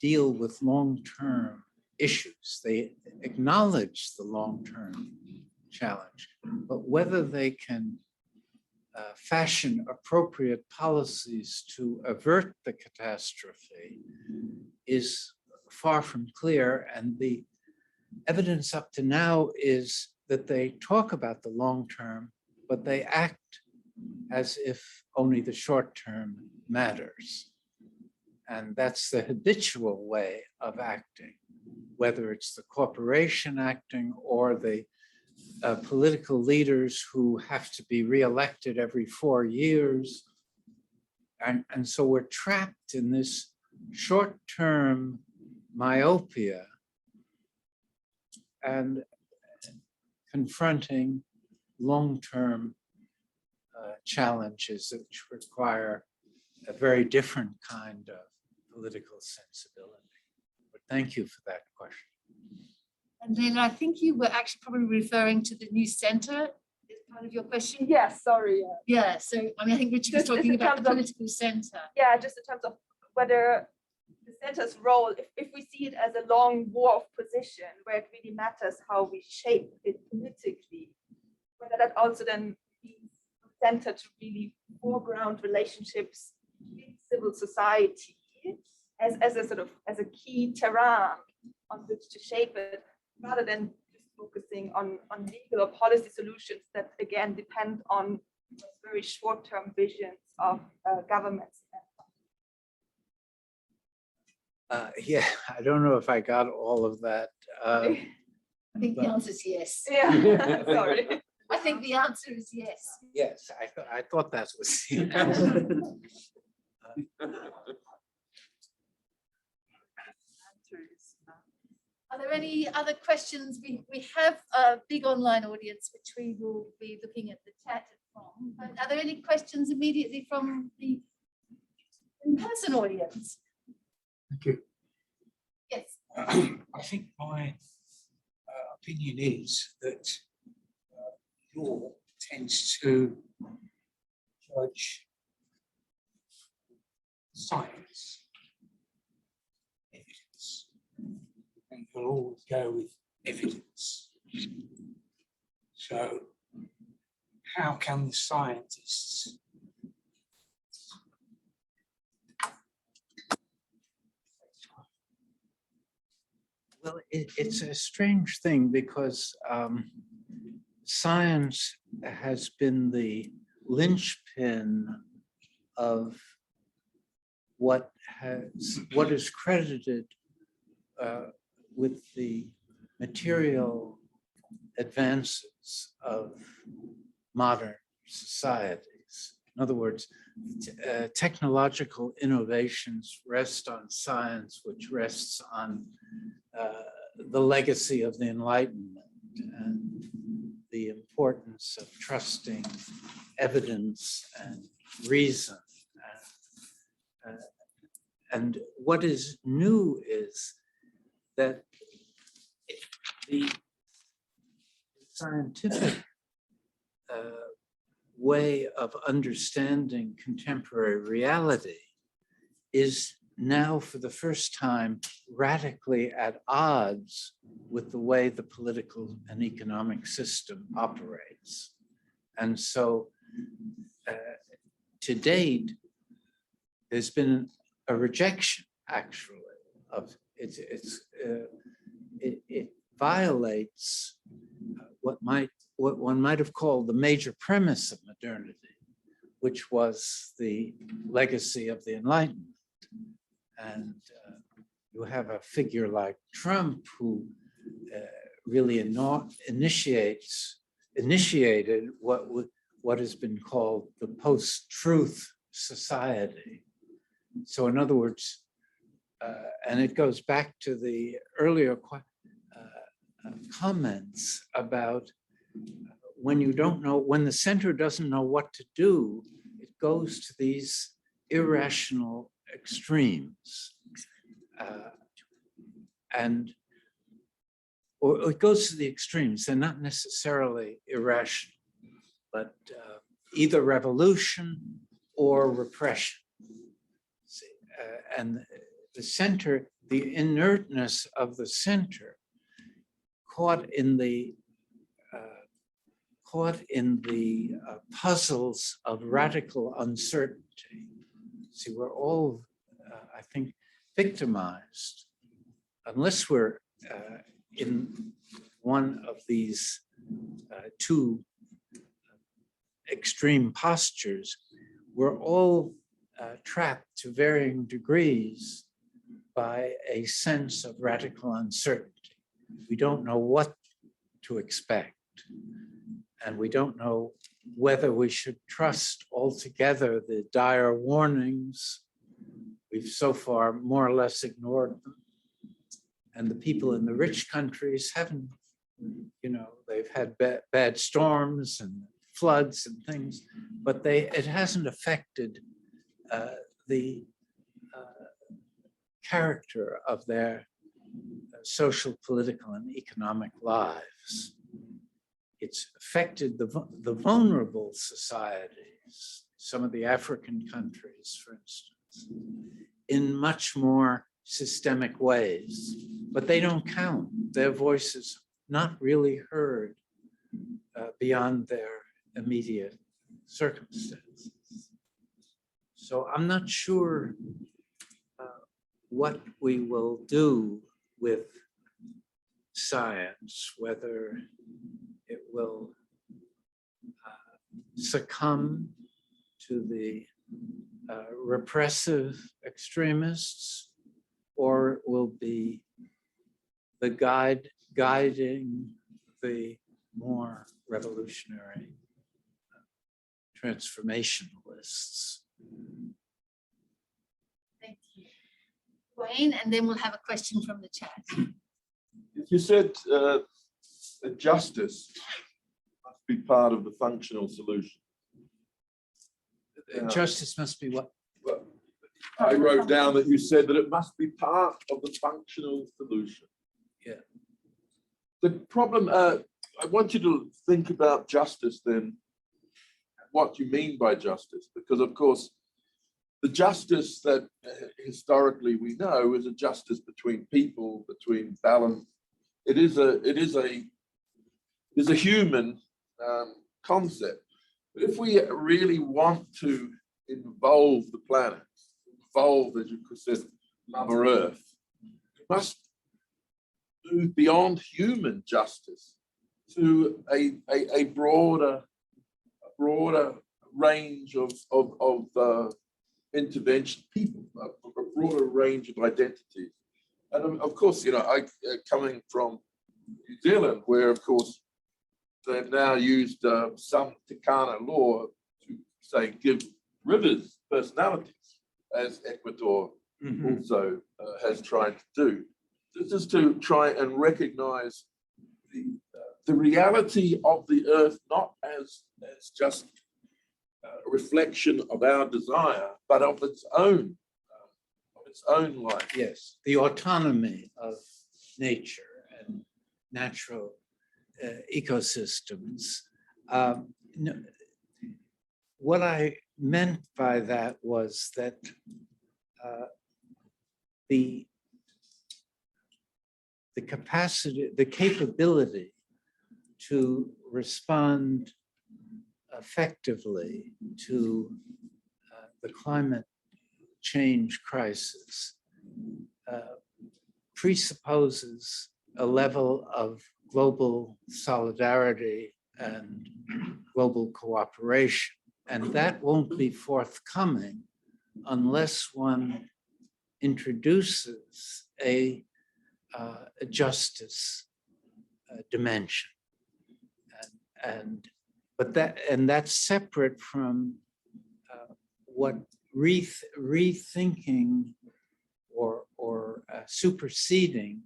deal with long-term issues. They acknowledge the long-term challenge, but whether they can fashion appropriate policies to avert the catastrophe is far from clear. And the evidence up to now is that they talk about the long term, but they act as if only the short term matters. And that's the habitual way of acting, whether it's the corporation acting or the political leaders who have to be reelected every 4 years. And so we're trapped in this short-term myopia and confronting long-term challenges which require a very different kind of political sensibility. But thank you for that question. And then I think you were actually probably referring to the new center as part of your question. yes, sorry. Yeah, so I mean, I think Richard was Just talking in about the terms of- political center. Yeah, just in terms of whether the center's role, if we see it as a long war of position, where it really matters how we shape it politically, whether that also then leads the center to really foreground relationships in civil society as a sort of as a key terrain on which to shape it, rather than just focusing on legal or policy solutions that again depend on very short-term visions of governments. Yeah, I don't know if I got all of that. I think the answer is yes. Yeah, sorry. I think the answer is yes. Yes, I thought that was the answer. Are there any other questions? We have a big online audience, which we will be looking at the chat from. But are there any questions immediately from the in-person audience? Thank you. Yes. I think my opinion is that law tends to judge science, evidence, and will always go with evidence. So how can the scientists Well, it's a strange thing because science has been the linchpin of what is credited with the material advances of modern societies. In other words, technological innovations rest on science, which rests on the legacy of the Enlightenment and the importance of trusting evidence and reason. And what is new is that the scientific way of understanding contemporary reality is now, for the first time, radically at odds with the way the political and economic system operates. And so, to date, there's been a rejection, actually, of it. It violates what one might have called the major premise of modernity, which was the legacy of the Enlightenment. And you have a figure like Trump who really initiated what has been called the post-truth society. So in other words, and it goes back to the earlier comments about when you don't know, when the center doesn't know what to do, it goes to these irrational extremes. Or it goes to the extremes. They're not necessarily irrational, but either revolution or repression. And the center, the inertness of the center, caught in the puzzles of radical uncertainty. See, we're all, I think, victimized unless we're in one of these two extreme postures. We're all trapped to varying degrees by a sense of radical uncertainty. We don't know what to expect, and we don't know whether we should trust altogether the dire warnings. We've so far more or less ignored them. And the people in the rich countries haven't, they've had bad storms and floods and things, but it hasn't affected the character of their social, political, and economic lives. It's affected the vulnerable societies, some of the African countries, for instance, in much more systemic ways, but they don't count. Their voices not really heard beyond their immediate circumstances. So I'm not sure what we will do with science, whether it will succumb to the repressive extremists, or will be the guiding the more revolutionary transformationalists. Thank you. Wayne, and then we'll have a question from the chat. You said that justice must be part of the functional solution. Justice must be what? Well, I wrote down that you said that it must be part of the functional solution. Yeah. The problem, I want you to think about justice then, what you mean by justice, because of course, the justice that historically we know is a justice between people, between balance. It is a human concept. But if we really want to involve the planet, involve, as you could say, Mother Earth, we must move beyond human justice to a broader range of intervention, people, a broader range of identities. And of course, you know, coming from New Zealand, where of course they've now used some Tikana law to say give rivers personalities, as Ecuador also has tried to do. This is to try and recognize the reality of the earth, not as just a reflection of our desire, but of its own life. Yes, the autonomy of nature and natural ecosystems. No, what I meant by that was that the capacity, the capability to respond effectively to the climate change crisis presupposes a level of global solidarity and global cooperation. And that won't be forthcoming unless one introduces a justice dimension. But that's separate from what rethinking or superseding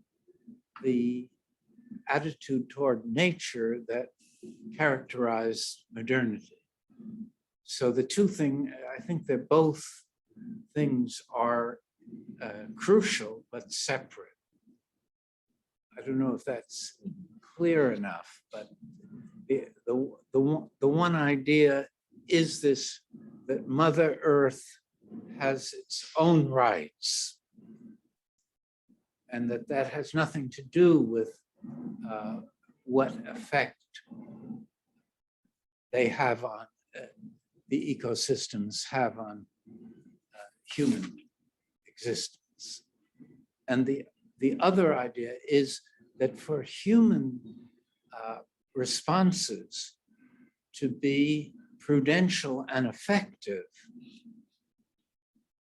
the attitude toward nature that characterized modernity. So the two things, I think they're both things are crucial but separate. I don't know if that's clear enough, but the one idea is this, that Mother Earth has its own rights, and that has nothing to do with what effect they have on the ecosystems have on human existence. And the other idea is that for human responses to be prudential and effective,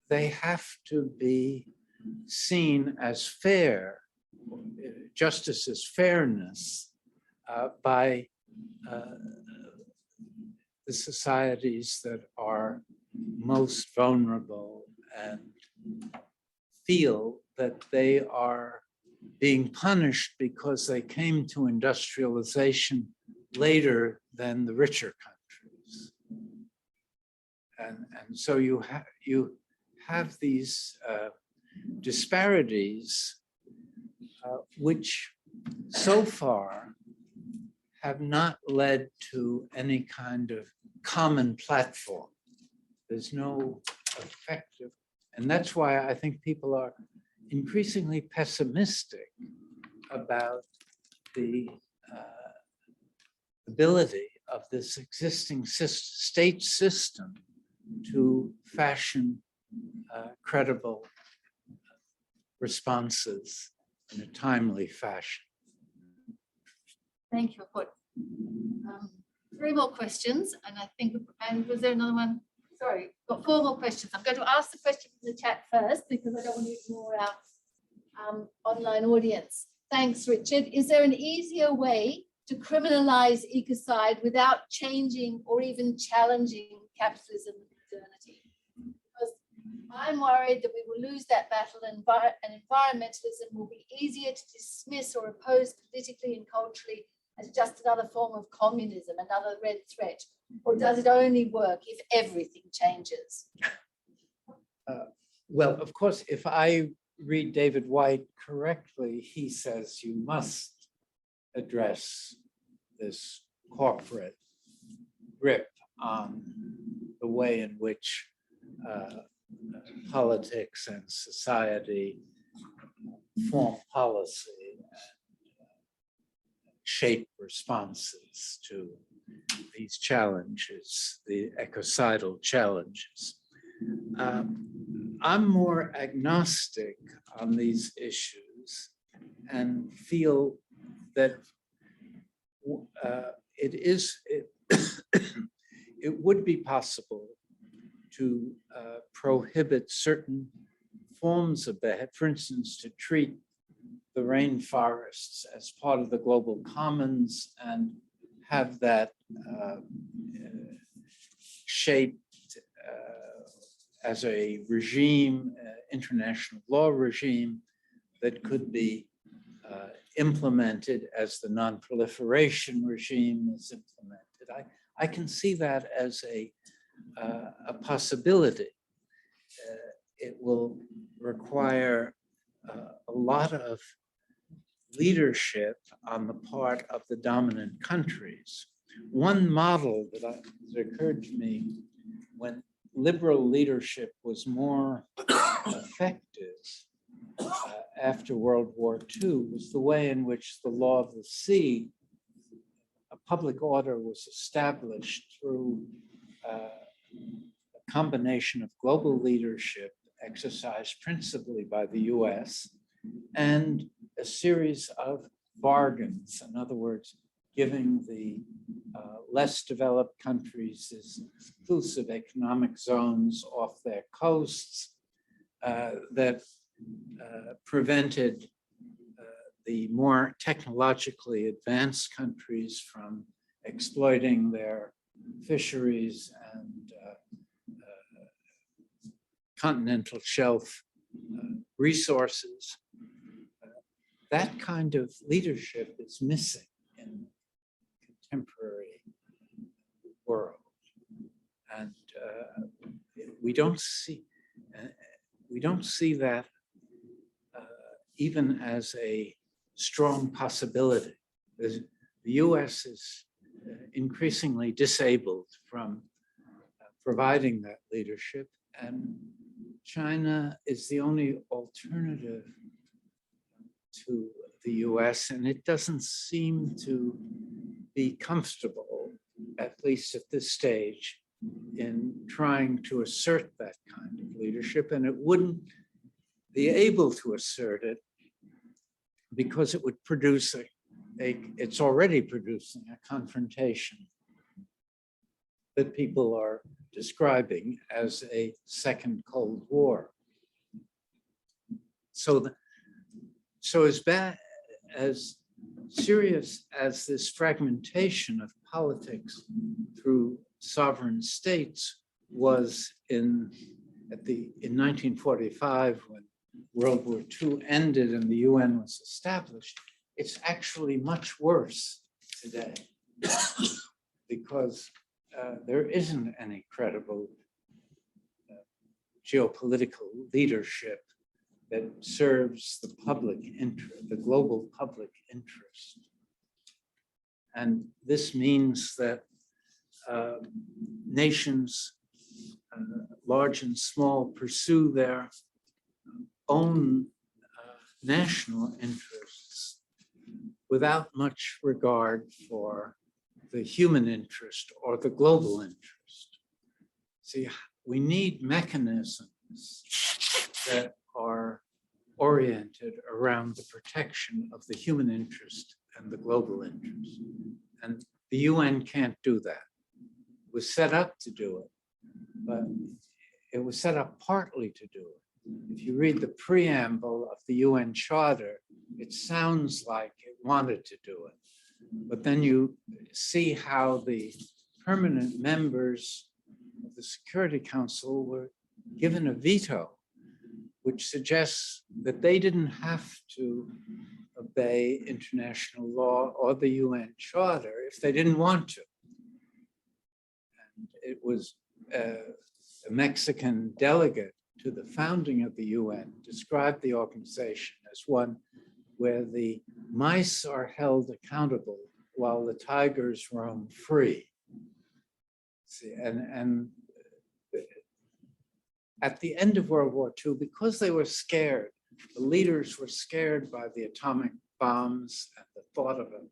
they have to be seen as fair, justice as fairness, by the societies that are most vulnerable and feel that they are being punished because they came to industrialization later than the richer countries. And so you have these disparities which so far have not led to any kind of common platform. There's no effective, and that's why I think people are increasingly pessimistic about the ability of this existing state system to fashion credible responses in a timely fashion. Thank you. I've got 3 more questions, and I think, and was there another one? Sorry, got 4 more questions. I'm going to ask the question in the chat first because I don't want to ignore our online audience. Thanks, Richard. Is there an easier way to criminalize ecocide without changing or even challenging capitalism and modernity? Because I'm worried that we will lose that battle, and environmentalism will be easier to dismiss or oppose politically and culturally as just another form of communism, another red threat. Or does it only work if everything changes? Well, of course, if I read David White correctly, he says you must address this corporate grip on the way in which politics and society form policy and shape responses to these challenges, the ecocidal challenges. I'm more agnostic on these issues and feel that it would be possible to prohibit certain forms of behavior, for instance, to treat the rainforests as part of the global commons and have that shaped as a regime, international law regime that could be implemented as the non-proliferation regime is implemented. I can see that as a possibility. It will require a lot of leadership on the part of the dominant countries. One model that occurred to me when liberal leadership was more effective after World War II was the way in which the law of the sea, a public order, was established through a combination of global leadership exercised principally by the US and a series of bargains. In other words, giving the less developed countries exclusive economic zones off their coasts that prevented the more technologically advanced countries from exploiting their fisheries and continental shelf resources. That kind of leadership is missing in the contemporary world, and we don't see that even as a strong possibility. The US is increasingly disabled from providing that leadership, and China is the only alternative to the US, and it doesn't seem to be comfortable, at least at this stage, in trying to assert that kind of leadership, and it wouldn't be able to assert it because it would produce it's already producing a confrontation that people are describing as a second Cold War. So as serious as this fragmentation of politics through sovereign states was in 1945, when World War II ended and the UN was established, it's actually much worse today because there isn't any credible geopolitical leadership that serves the public interest, the global public interest. And this means that nations, large and small, pursue their own national interests without much regard for the human interest or the global interest. See, we need mechanisms that are oriented around the protection of the human interest and the global interest. And the UN can't do that. It was set up to do it, but it was set up partly to do it. If you read the preamble of the UN Charter, it sounds like it wanted to do it. But then you see how the permanent members of the Security Council were given a veto, which suggests that they didn't have to obey international law or the UN Charter if they didn't want to. And it was a Mexican delegate to the founding of the UN described the organization as one where the mice are held accountable while the tigers roam free. See, and at the end of World War II, because they were scared, the leaders were scared by the atomic bombs and the thought of a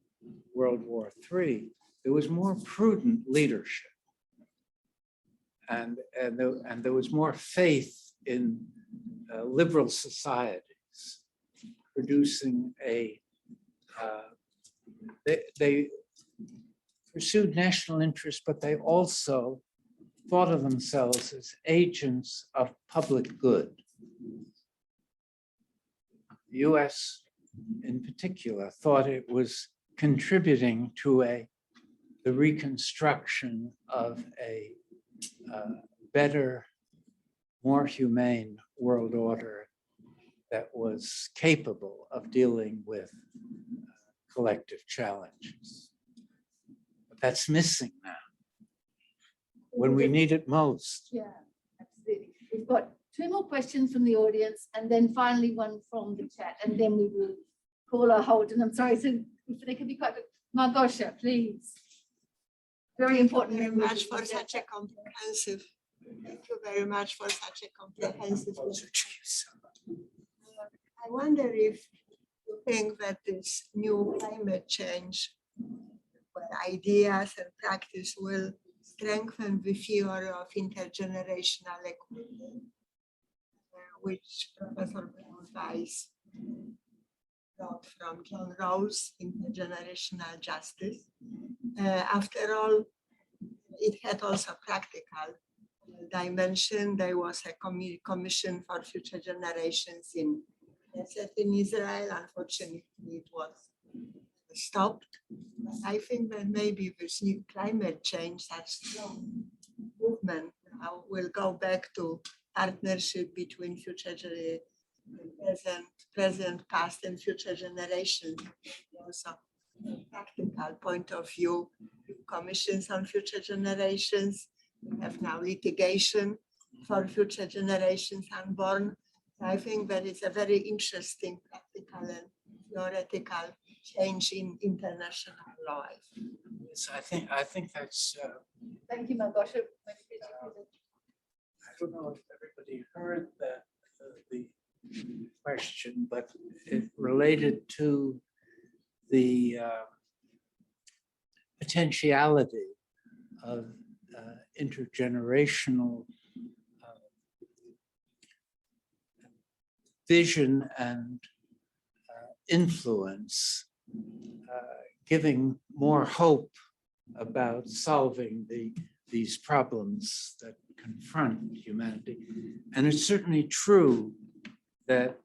World War III, there was more prudent leadership. And there was more faith in liberal societies producing they pursued national interest, but they also thought of themselves as agents of public good. The US in particular thought it was contributing to the reconstruction of a better, more humane world order that was capable of dealing with collective challenges. But that's missing now when we need it most. Yeah, absolutely. We've got 2 more questions from the audience and then finally one from the chat, and then we will call a halt. And I'm sorry, so if they could be quite, Margosha, please. Very important. Thank you very much for such a comprehensive. Thank you very much for such a comprehensive. I wonder if you think that this new climate change, where ideas and practice will strengthen the theory of intergenerational equity, which Professor Weiss wrote from John Rawls, Intergenerational Justice. After all, it had also practical dimension. There was a commission for future generations in Israel. Unfortunately, it was stopped. But I think that maybe this new climate change, such strong movement, will go back to partnership between present, past, and future generations. Also, practical point of view, commissions on future generations. We have now litigation for future generations unborn. I think that is a very interesting practical and theoretical change in international law. Yes, I think that's. Thank you, Margosha. I don't know if everybody heard the question, but it related to the potentiality of intergenerational vision and influence, giving more hope about solving these problems that confront humanity. And it's certainly true that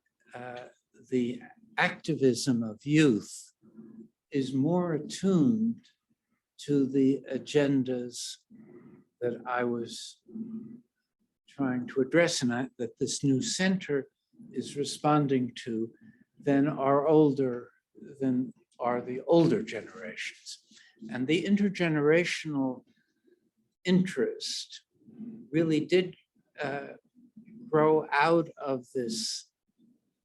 the activism of youth is more attuned to the agendas that I was trying to address, and that this new center is responding to than are the older generations. And the intergenerational interest really did grow out of this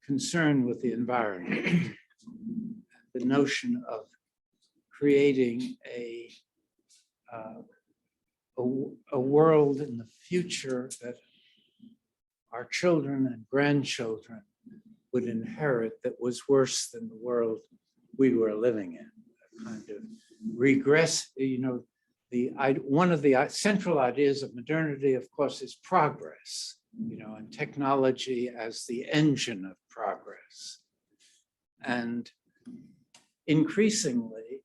concern with the environment, the notion of creating a world in the future that our children and grandchildren would inherit that was worse than the world we were living in. A kind of regress, one of the central ideas of modernity, of course, is progress, and technology as the engine of progress. And increasingly,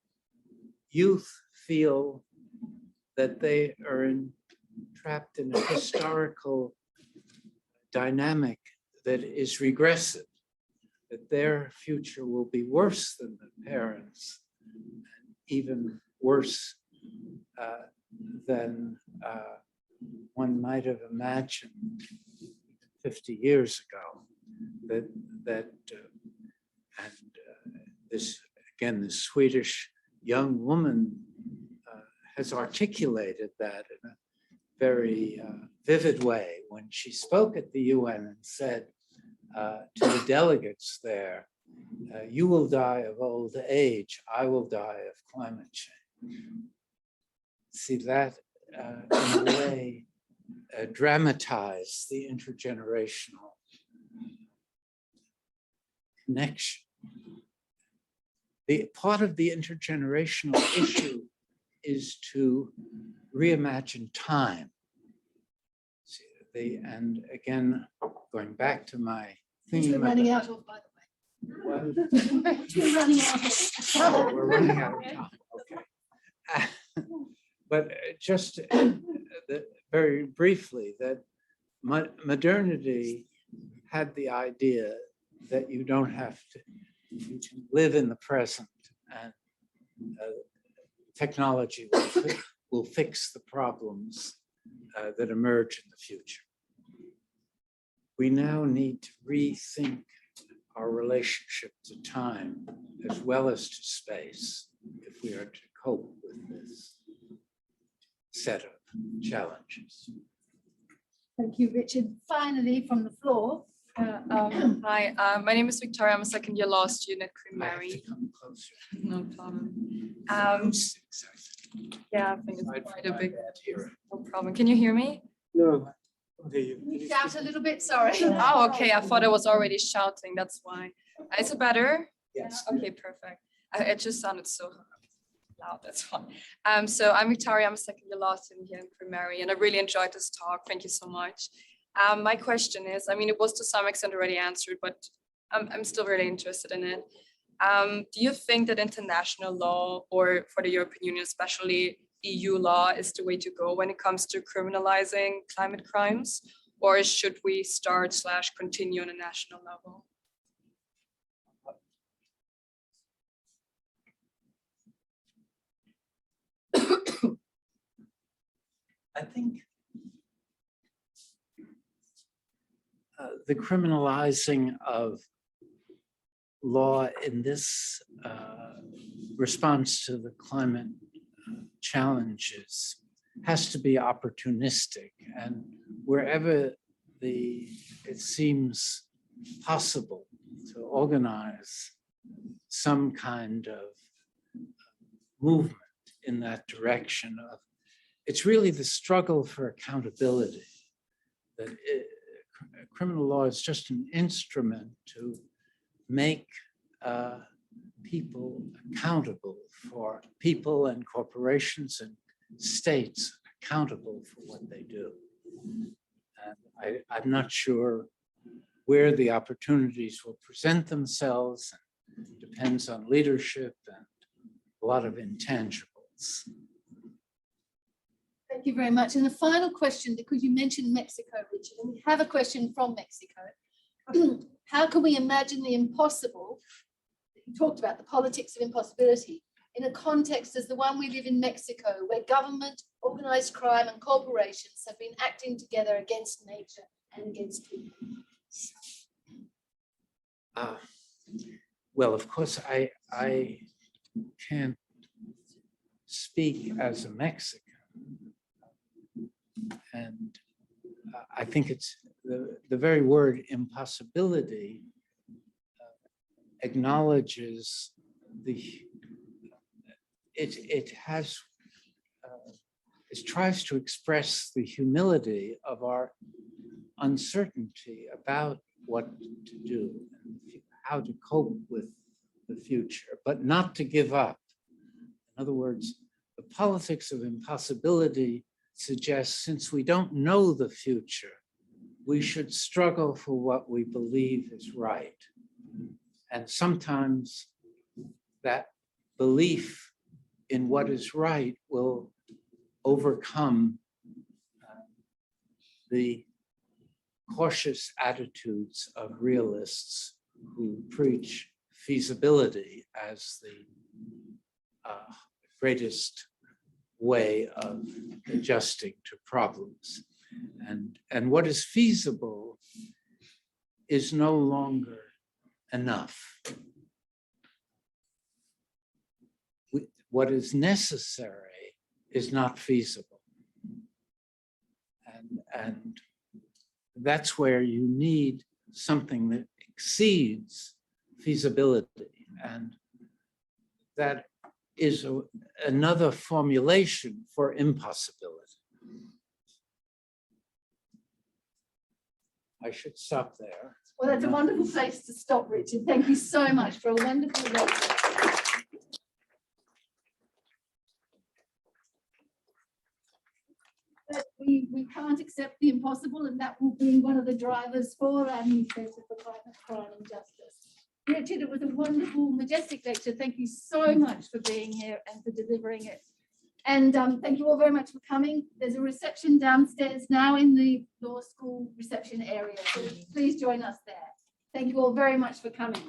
youth feel that they are trapped in a historical dynamic that is regressive, that their future will be worse than the parents, and even worse than one might have imagined 50 years ago. This Swedish young woman has articulated that in a very vivid way when she spoke at the UN and said to the delegates there, you will die of old age, I will die of climate change. See, that in a way dramatized the intergenerational connection. The part of the intergenerational issue is to reimagine time. And again, going back to my theme. We're running out of, by the way. What? We're running out of time. We're running out of time, okay. But just very briefly, that modernity had the idea that you don't have to, you can live in the present, and technology will fix the problems that emerge in the future. We now need to rethink our relationship to time as well as to space if we are to cope with this set of challenges. Thank you, Richard. Finally, from the floor. Hi, my name is Victoria. I'm a second year law student at Queen I have Mary. to come closer. No problem. Exactly. Yeah, I think it's I'd quite a big, hear it. no problem. Can you hear me? No. Can you shout a little bit? Sorry. Oh, okay. I thought I was already shouting. That's why. Is it better? Yes. Okay, perfect. It just sounded so loud. That's fine. So I'm Victoria. I'm a second year law student here in Queen Mary, and I really enjoyed this talk. Thank you so much. My question is, I mean, it was to some extent already answered, but I'm still really interested in it. Do you think that international law, or for the European Union, especially EU law, is the way to go when it comes to criminalizing climate crimes? Or should we start / continue on a national level? I think the criminalizing of law in this response to the climate challenges has to be opportunistic, and wherever it seems possible to organize some kind of movement in that direction of, it's really the struggle for accountability, that criminal law is just an instrument to make people accountable, for people and corporations and states accountable for what they do. And I'm not sure where the opportunities will present themselves. It depends on leadership and a lot of intangibles. Thank you very much. And the final question, because you mentioned Mexico, Richard, and we have a question from Mexico. How can we imagine the impossible? You talked about the politics of impossibility in a context as the one we live in Mexico, where government, organized crime, and corporations have been acting together against nature and against people. Well, of course, I can't speak as a Mexican. And I think it's the very word impossibility acknowledges it tries to express the humility of our uncertainty about what to do, and how to cope with the future, but not to give up. In other words, the politics of impossibility suggests since we don't know the future, we should struggle for what we believe is right. And sometimes that belief in what is right will overcome the cautious attitudes of realists who preach feasibility as the greatest way of adjusting to problems. And what is feasible is no longer enough. What is necessary is not feasible. And that's where you need something that exceeds feasibility. And that is another formulation for impossibility. I should stop there. Well, that's a wonderful place to stop, Richard. Thank you so much for a wonderful lecture. But we can't accept the impossible, and that will be one of the drivers for our new Center for Climate, Crime and Justice. Richard, it was a wonderful, majestic lecture. Thank you so much for being here and for delivering it. And thank you all very much for coming. There's a reception downstairs now in the law school reception area. So please join us there. Thank you all very much for coming.